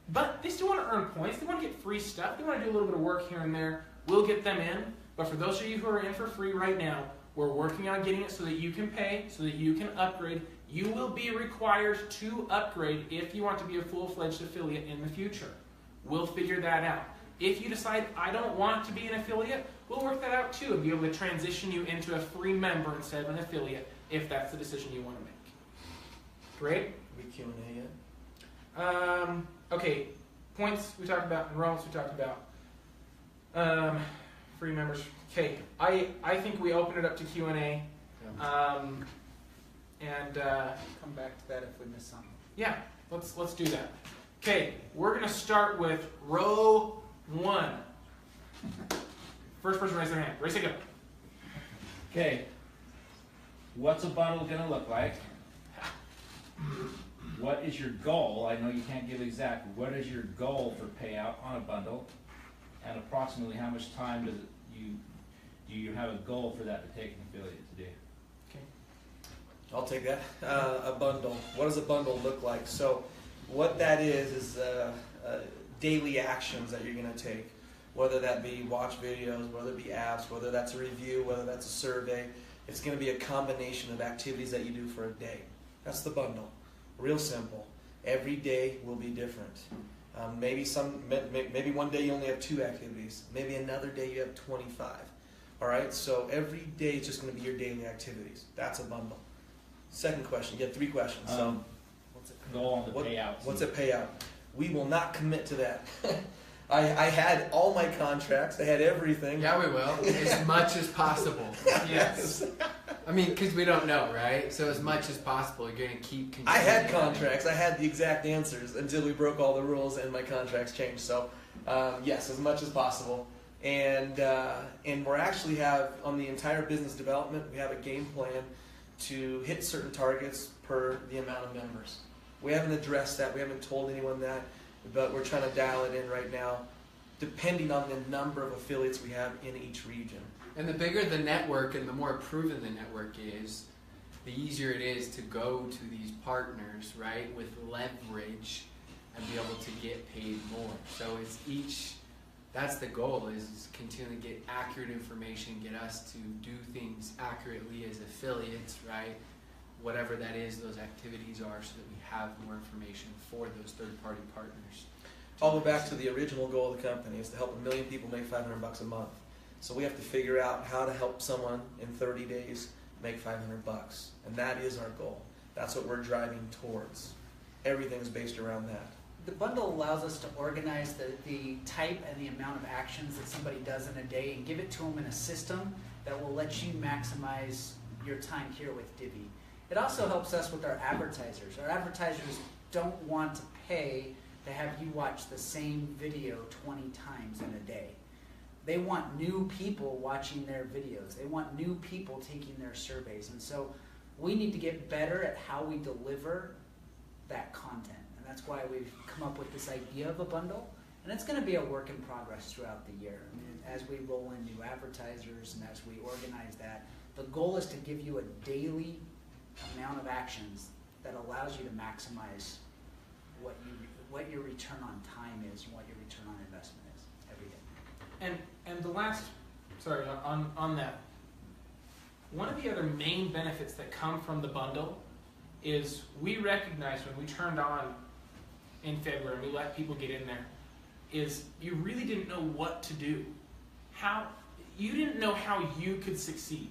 But they still want to earn points. They want to get free stuff. They want to do a little bit of work here and there. We'll get them in. But for those of you who are in for free right now, we're working on getting it so that you can pay, so that you can upgrade. You will be required to upgrade if you want to be a full-fledged affiliate in the future. We'll figure that out. If you decide, I don't want to be an affiliate, we'll work that out too and be able to transition you into a free member instead of an affiliate if that's the decision you want to make. Great? We Q&A yet? Okay, points we talked about, enrollments we talked about, free members. Okay, I think we open it up to Q&A. Come back to that if we miss something. Yeah, let's do that. Okay, we're going to start with row 1. First person raise their hand. Raise it, go. Okay, what's a bundle going to look like? What is your goal? I know you can't give exact. What is your goal for payout on a bundle? And approximately how much time do you have a goal for that to take an affiliate to do? Okay. I'll take that. A bundle. What does a bundle look like? So what that is daily actions that you're going to take. Whether that be watch videos, whether it be apps, whether that's a review, whether that's a survey. It's going to be a combination of activities that you do for a day. That's the bundle. Real simple. Every day will be different. Maybe one day you only have 2 activities. Maybe another day you have 25. All right. So every day is just going to be your daily activities. That's a bundle. Second question. You have 3 questions. So what's it goal on the payout? What's a payout? We will not commit to that. I had all my contracts. I had everything. Yeah, we will. As much as possible. Yes. I mean, because we don't know, right? So as much as possible, you're going to keep I had contracts. I had the exact answers until we broke all the rules and my contracts changed. So, yes, as much as possible. And we're actually have, on the entire business development, we have a game plan to hit certain targets per the amount of members. We haven't addressed that. We haven't told anyone that. But we're trying to dial it in right now, depending on the number of affiliates we have in each region. And the bigger the network and the more proven the network is, the easier it is to go to these partners, right, with leverage and be able to get paid more. So it's that's the goal, is continually get accurate information, get us to do things accurately as affiliates, right? Whatever that is, those activities are, so that we have more information for those third-party partners. All the way back to the original goal of the company is to help 1 million people make $500 a month. So we have to figure out how to help someone in 30 days make $500, and that is our goal. That's what we're driving towards. Everything is based around that. The bundle allows us to organize the type and the amount of actions that somebody does in a day and give it to them in a system that will let you maximize your time here with Divvee. It also helps us with our advertisers. Our advertisers don't want to pay to have you watch the same video 20 times in a day. They want new people watching their videos. They want new people taking their surveys. And so we need to get better at how we deliver that content. And that's why we've come up with this idea of a bundle. And it's going to be a work in progress throughout the year. I mean, as we roll in new advertisers and as we organize that, the goal is to give you a daily amount of actions that allows you to maximize what your return on time is and what your return on investment is every day. And the last, sorry, on that, one of the other main benefits that come from the bundle is we recognized when we turned on in February, we let people get in there, is you really didn't know what to do. You didn't know how you could succeed.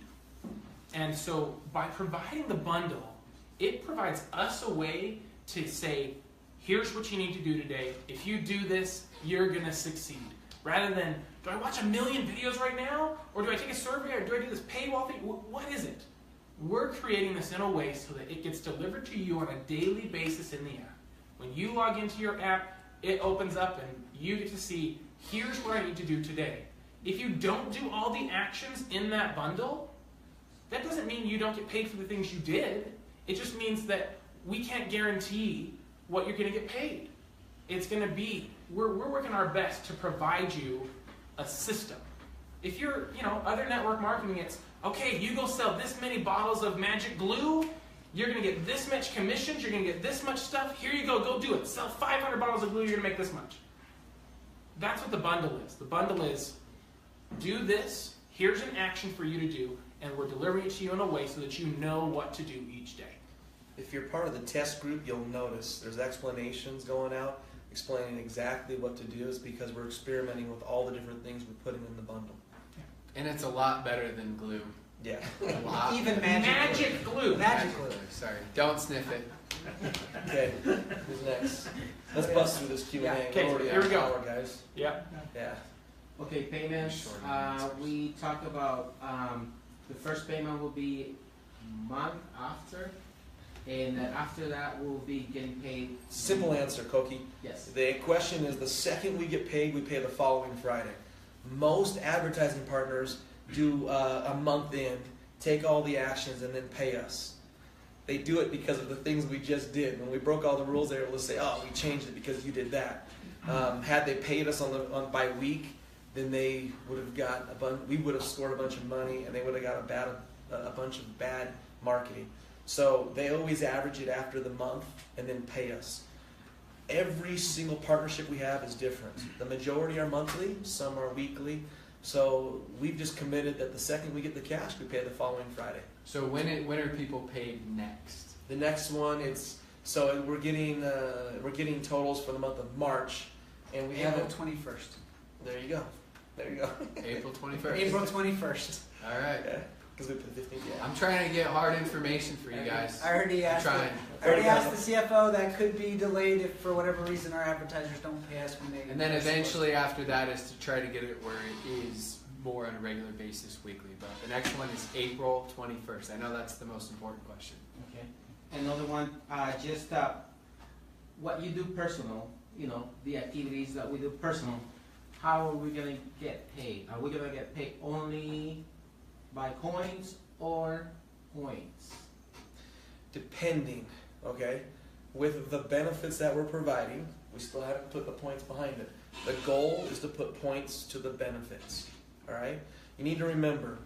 And so by providing the bundle, it provides us a way to say, here's what you need to do today. If you do this, you're going to succeed. Rather than, do I watch 1 million videos right now? Or do I take a survey? Or do I do this paywall thing? What is it? We're creating this in a way so that it gets delivered to you on a daily basis in the app. When you log into your app, it opens up and you get to see, here's what I need to do today. If you don't do all the actions in that bundle, that doesn't mean you don't get paid for the things you did. It just means that we can't guarantee what you're going to get paid. It's going to be, we're working our best to provide you a system. If you're, other network marketing, it's, okay, you go sell this many bottles of magic glue, you're going to get this much commissions, you're going to get this much stuff, here you go do it. Sell 500 bottles of glue, you're going to make this much. That's what the bundle is. The bundle is, do this, here's an action for you to do, and we're delivering it to you in a way so that you know what to do each day. If you're part of the test group, you'll notice there's explanations going out explaining exactly what to do. Is because we're experimenting with all the different things we're putting in the bundle. And it's a lot better than glue. Yeah. A lot Even better. Magic glue. Magic glue. Sorry, don't sniff it. Okay, who's next? Let's bust through this Q&A. Yeah, okay, We're already here we on go. hour, guys. Yep. Yeah. Okay, payments. Short answers. We talked about the first payment will be month after, and then after that we'll be getting paid. Simple answer, Koki. Yes. The question is, the second we get paid, we pay the following Friday. Most advertising partners do a month in, take all the actions, and then pay us. They do it because of the things we just did. When we broke all the rules, they were able to say, "Oh, we changed it because you did that." Had they paid us on by week, then they would have got we would have scored a bunch of money, and they would have got a bunch of bad marketing. So they always average it after the month and then pay us. Every single partnership we have is different. The majority are monthly, some are weekly. So we've just committed that the second we get the cash, we pay the following Friday. So when are people paid next? The next one, we're getting totals for the month of March, and we April have 21st. There you go. April 21st. April 21st. All right. Yeah, because we put 15. Yeah. I'm trying to get hard information for you guys. I already asked. trying. I already asked the CFO that could be delayed if for whatever reason our advertisers don't pay us when they. And then eventually after that is to try to get it where it is more on a regular basis weekly. But the next one is April 21st. I know that's the most important question. Okay. Another one, what you do personal, the activities that we do personal, how are we going to get paid? Are we going to get paid only by coins or points? Depending, okay? With the benefits that we're providing, we still haven't put the points behind it. The goal is to put points to the benefits, all right? You need to remember,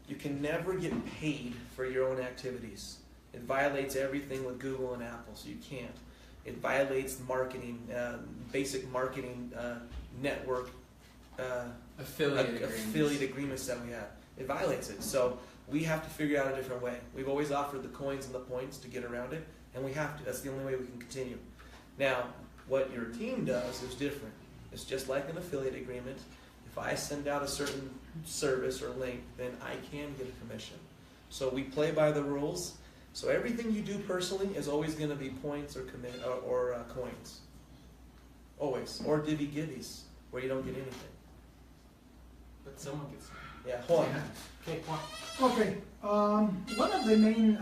you can never get paid for your own activities. It violates everything with Google and Apple, so you can't. It violates marketing, basic marketing network affiliate agreements that we have. It violates it. So we have to figure out a different way. We've always offered the coins and the points to get around it, and we have to. That's the only way we can continue. Now, what your team does is different. It's just like an affiliate agreement. If I send out a certain service or link, then I can get a commission. So we play by the rules. So everything you do personally is always going to be points or coins. Always. Or divvy givvies, where you don't get anything. But someone gets. Yeah, Juan. Okay, Juan. Okay, one of the main,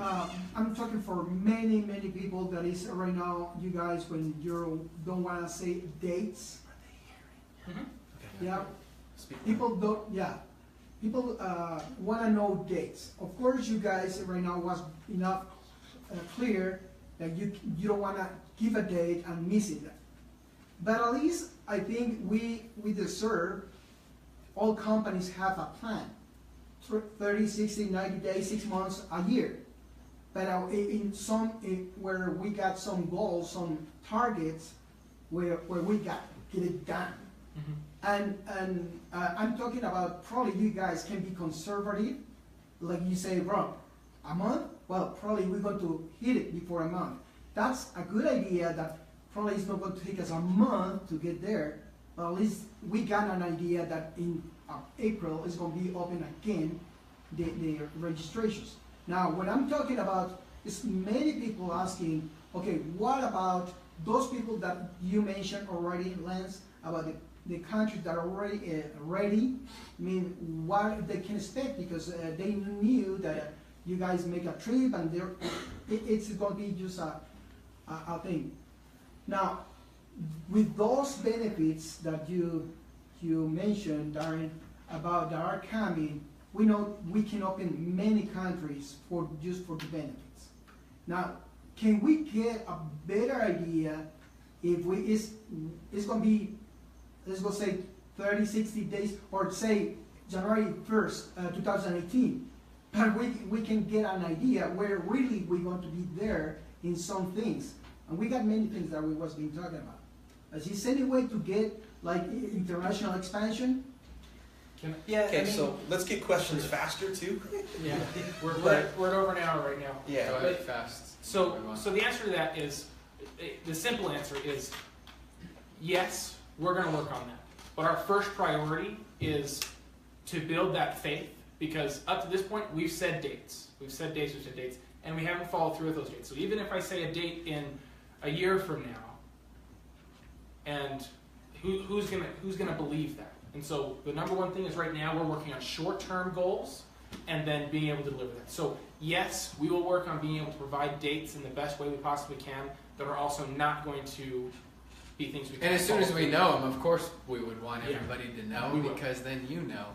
I'm talking for many people that is right now, you guys, when you don't want to say dates. Mm-hmm. Okay. Yeah, Speak. people don't, people want to know dates. Of course, you guys right now was enough clear that you don't want to give a date and miss it. But at least I think we deserve, all companies have a plan. 30, 60, 90 days, 6 months, a year. But where we got some goals, some targets, where we get it done. Mm-hmm. And I'm talking about probably you guys can be conservative, like you say, Rob, a month? Well, probably we're going to hit it before a month. That's a good idea that probably it's not going to take us a month to get there, but at least we got an idea that in April is going to be open again, the registrations. Now, what I'm talking about is many people asking, okay, what about those people that you mentioned already, Lance, about the countries that are already ready? I mean, what they can expect, because they knew that you guys make a trip and it's going to be just a thing. Now, with those benefits that you mentioned, Darren, about that are coming, we know we can open many countries just for the benefits. Now, can we get a better idea if it's going to be, let's go say 30, 60 days, or say January 1st, 2018, but we can get an idea where really we're going to be there in some things. And we got many things that we was been talking about. Is there any way to get like international expansion? Yeah. Okay, I mean, so let's get questions faster too. Yeah, we're at over an hour right now. Yeah. Go ahead fast. So the answer to that is, the simple answer is, yes, we're going to work on that. But our first priority is to build that faith, because up to this point, we've said dates, and we haven't followed through with those dates. So even if I say a date in a year from now, and who's gonna believe that? And so the number one thing is right now we're working on short-term goals and then being able to deliver that. So yes, we will work on being able to provide dates in the best way we possibly can that are also not going to be things we can. And as soon as we know them, of course, we would want Yeah. everybody to know, We will. because then you know.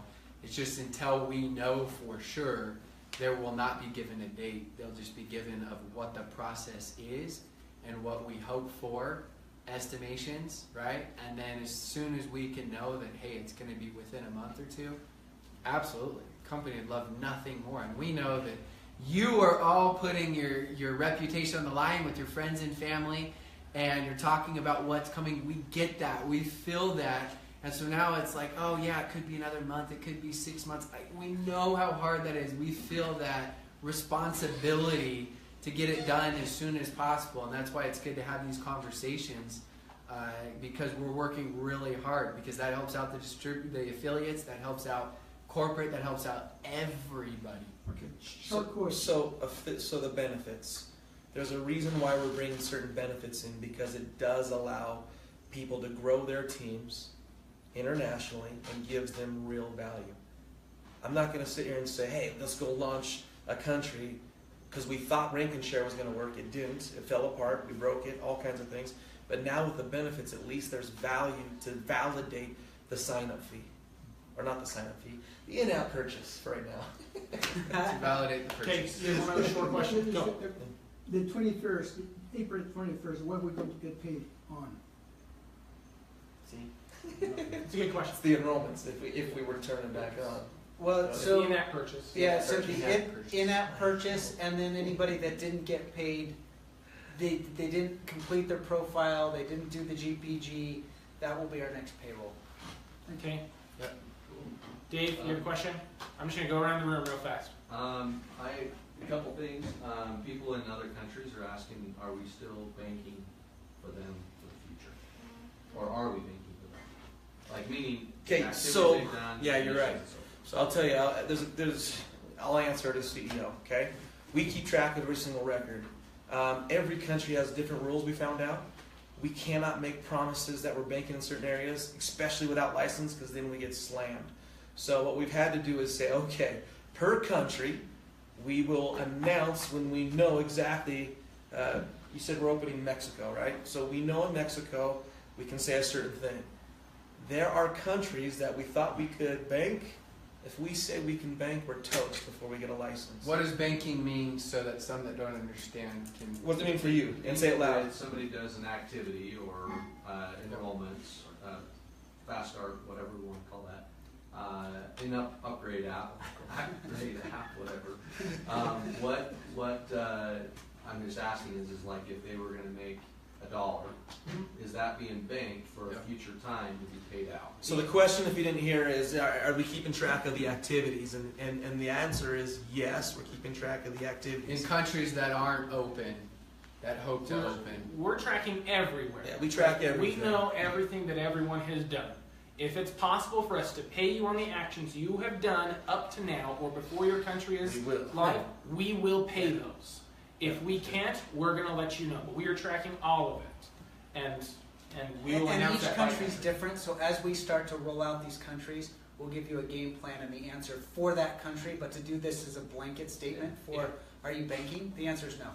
It's just until we know for sure, there will not be given a date. They'll just be given of what the process is and what we hope for, estimations, right? And then as soon as we can know that, hey, it's going to be within a month or two, absolutely. Company would love nothing more. And we know that you are all putting your reputation on the line with your friends and family, and you're talking about what's coming. We get that. We feel that. And so now it's like, oh yeah, it could be another month. It could be 6 months. We know how hard that is. We feel that responsibility to get it done as soon as possible. And that's why it's good to have these conversations, because we're working really hard, because that helps out the affiliates, that helps out corporate, that helps out everybody. Short course. So the benefits. There's a reason why we're bringing certain benefits in, because it does allow people to grow their teams internationally and gives them real value. I'm not going to sit here and say, hey, let's go launch a country because we thought rank and share was going to work. It didn't. It fell apart. We broke it, all kinds of things. But now with the benefits, at least there's value to validate the sign-up fee. Or not the sign-up fee, the in-app purchase for right now. To validate the Okay, purchase. you have one other short question? Go. The 21st, April 21st, what we're going to get paid on? See? It's a good question. It's the enrollments if we were to turn it back on. well, So so in-app purchase. yeah, so In-app the purchase. in-app purchase, and then anybody that didn't get paid they didn't complete their profile, they didn't do the GPG, that will be our next payroll. Okay. Yep. Dave, you have a question? I'm just gonna go around the room real fast. A couple things. People in other countries are asking, are we still banking for them for the future? Or are we banking for them? Like meaning, Okay, activities so, they've done, yeah, you're right. and so forth. So I'll tell you, I'll answer it as CEO, okay? We keep track of every single record. Every country has different rules, we found out. We cannot make promises that we're banking in certain areas, especially without license, because then we get slammed. So what we've had to do is say, okay, per country, we will announce when we know exactly, you said we're opening in Mexico, right? So we know in Mexico, we can say a certain thing. There are countries that we thought we could bank. If we say we can bank, we're toast before we get a license. What does banking mean so that some that don't understand can... What does it mean for you? And say it loud. If somebody does an activity or enrollments, fast start, whatever we want to call that, an upgrade app, upgrade app, whatever. What I'm just asking is like if they were going to make $1, is that being banked for a future time to be paid out? So the question, if you didn't hear, is are we keeping track of the activities? And the answer is yes, we're keeping track of the activities. In countries that aren't open, that hope to open. We're tracking everywhere. Yeah, we track everything. We know everything that everyone has done. If it's possible for us to pay you on the actions you have done up to now or before your country is We will. live, we will pay those. If we can't, we're going to let you know. But we are tracking all of it. And we will And announce each that. country is different, so as we start to roll out these countries, we'll give you a game plan and the answer for that country. But to do this as a blanket statement for, are you banking? The answer is no.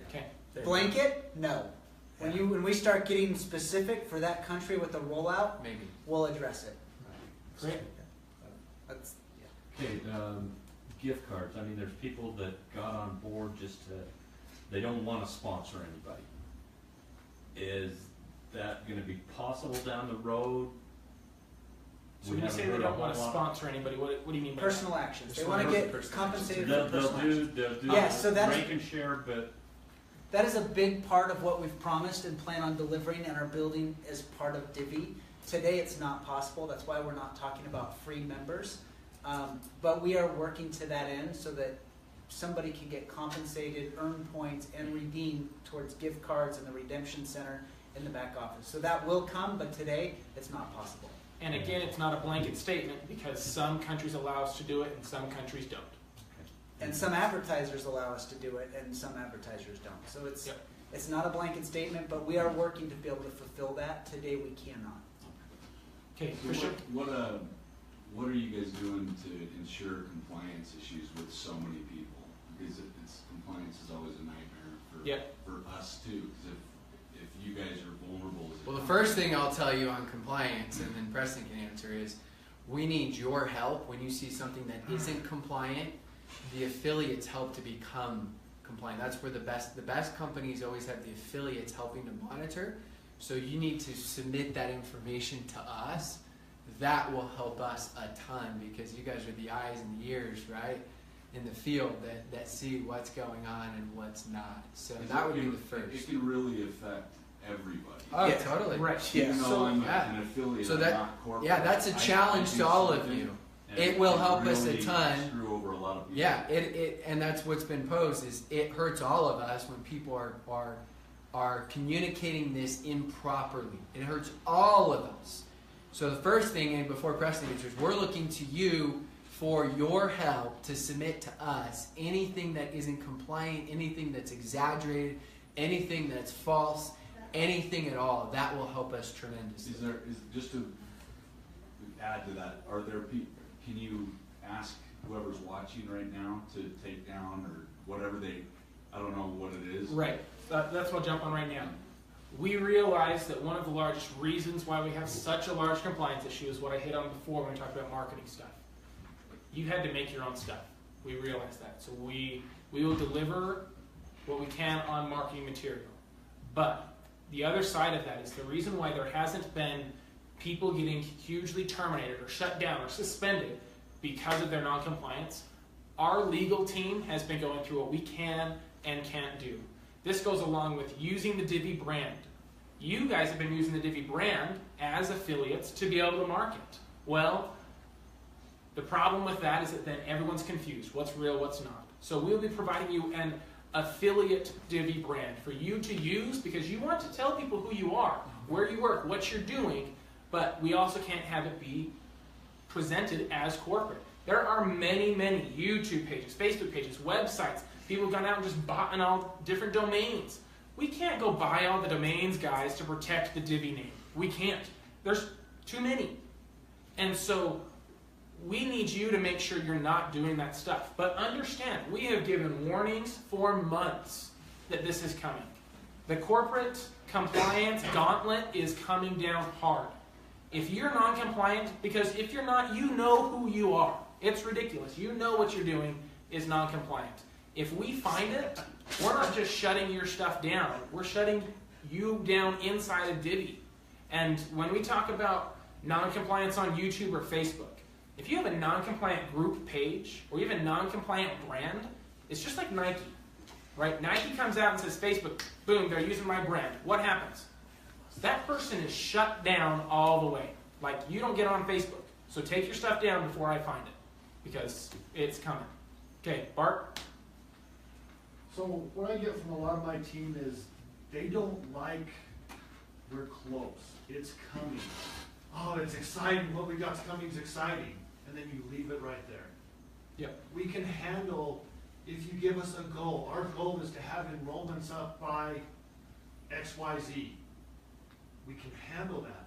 Okay. Blanket? No. When we start getting specific for that country with the rollout, Maybe. we'll address it. Great. That's, Okay, gift cards. I mean, there's people that got on board just to, they don't want to sponsor anybody. Is that going to be possible down the road? So when you say they don't want to sponsor anybody, what do you mean by personal actions. They Personal want to actions. get Personal compensated They'll, for they'll personal do, actions. they'll do Yes, so that's- rank and share, but That is a big part of what we've promised and plan on delivering and are building as part of Divvee. Today it's not possible. That's why we're not talking about free members. But we are working to that end so that somebody can get compensated, earn points, and redeem towards gift cards in the redemption center in the back office. So that will come, but today it's not possible. And again, it's not a blanket statement because some countries allow us to do it and some countries don't. And some advertisers allow us to do it, and some advertisers don't. So it's not a blanket statement, but we are working to be able to fulfill that. Today we cannot. Okay, So Christian? what are you guys doing to ensure compliance issues with so many people? Because compliance is always a nightmare for us too. Because if you guys are vulnerable as a Well, the company- first thing I'll tell you on compliance, and then Preston can answer, is we need your help when you see something that isn't compliant. The affiliates help to become compliant. That's where the best companies always have the affiliates helping to monitor. So you need to submit that information to us. That will help us a ton because you guys are the eyes and the ears, right, in the field that see what's going on and what's not. So that would be the first. It can really affect everybody. Oh, Yeah. totally. Right. Even Yeah. though I'm yeah. an affiliate, So I'm that- not corporate. Yeah, that's a I challenge do to all of something, you. and It will can help us a really ton. Screw over a lot of people. Yeah, and that's what's been posed is it hurts all of us when people are communicating this improperly. It hurts all of us. So the first thing, and before Preston answers, we're looking to you for your help to submit to us anything that isn't compliant, anything that's exaggerated, anything that's false, anything at all. That will help us tremendously. Is just to add to that, are there people, can you ask whoever's watching right now to take down or whatever I don't know what it is. Right. That's what I'll jump on right now. We realize that one of the largest reasons why we have such a large compliance issue is what I hit on before when we talked about marketing stuff. You had to make your own stuff. We realize that. So we will deliver what we can on marketing material. But the other side of that is the reason why there hasn't been people getting hugely terminated or shut down or suspended because of their non-compliance. Our legal team has been going through what we can and can't do. This goes along with using the Divvee brand. You guys have been using the Divvee brand as affiliates to be able to market. Well, the problem with that is that then everyone's confused. What's real, what's not. So we'll be providing you an affiliate Divvee brand for you to use because you want to tell people who you are, where you work, what you're doing, but we also can't have it be presented as corporate. There are many, many YouTube pages, Facebook pages, websites. People have gone out and just bought all different domains. We can't go buy all the domains, guys, to protect the Divvee name. We can't. There's too many. And so we need you to make sure you're not doing that stuff. But understand, we have given warnings for months that this is coming. The corporate compliance gauntlet is coming down hard. If you're non-compliant, because if you're not, you know who you are. It's ridiculous. You know what you're doing is non-compliant. If we find it, we're not just shutting your stuff down. We're shutting you down inside of Divvee. And when we talk about non-compliance on YouTube or Facebook, if you have a non-compliant group page or you have a non-compliant brand, it's just like Nike, right? Nike comes out and says, Facebook, boom, they're using my brand. What happens? That person is shut down all the way. Like, you don't get on Facebook. So take your stuff down before I find it, because it's coming. Okay, Bart? So what I get from a lot of my team is they don't like we're close. It's coming. Oh, it's exciting. What we got's coming is exciting. And then you leave it right there. Yep. We can handle, if you give us a goal, our goal is to have enrollments up by XYZ. We can handle that.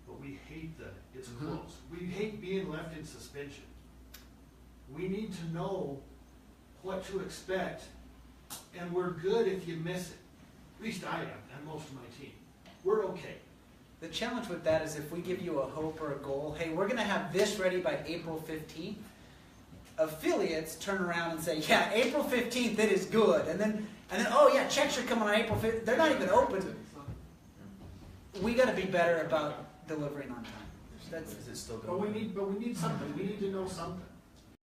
But we hate it's close. We hate being left in suspension. We need to know what to expect. And we're good if you miss it. At least I am, and most of my team. We're okay. The challenge with that is if we give you a hope or a goal, hey, we're going to have this ready by April 15th, affiliates turn around and say, yeah, April 15th, it is good. And then oh yeah, checks are coming on April 15th. They're not even open. We got to be better about delivering on time. Is it still But going? we need something. We need to know something.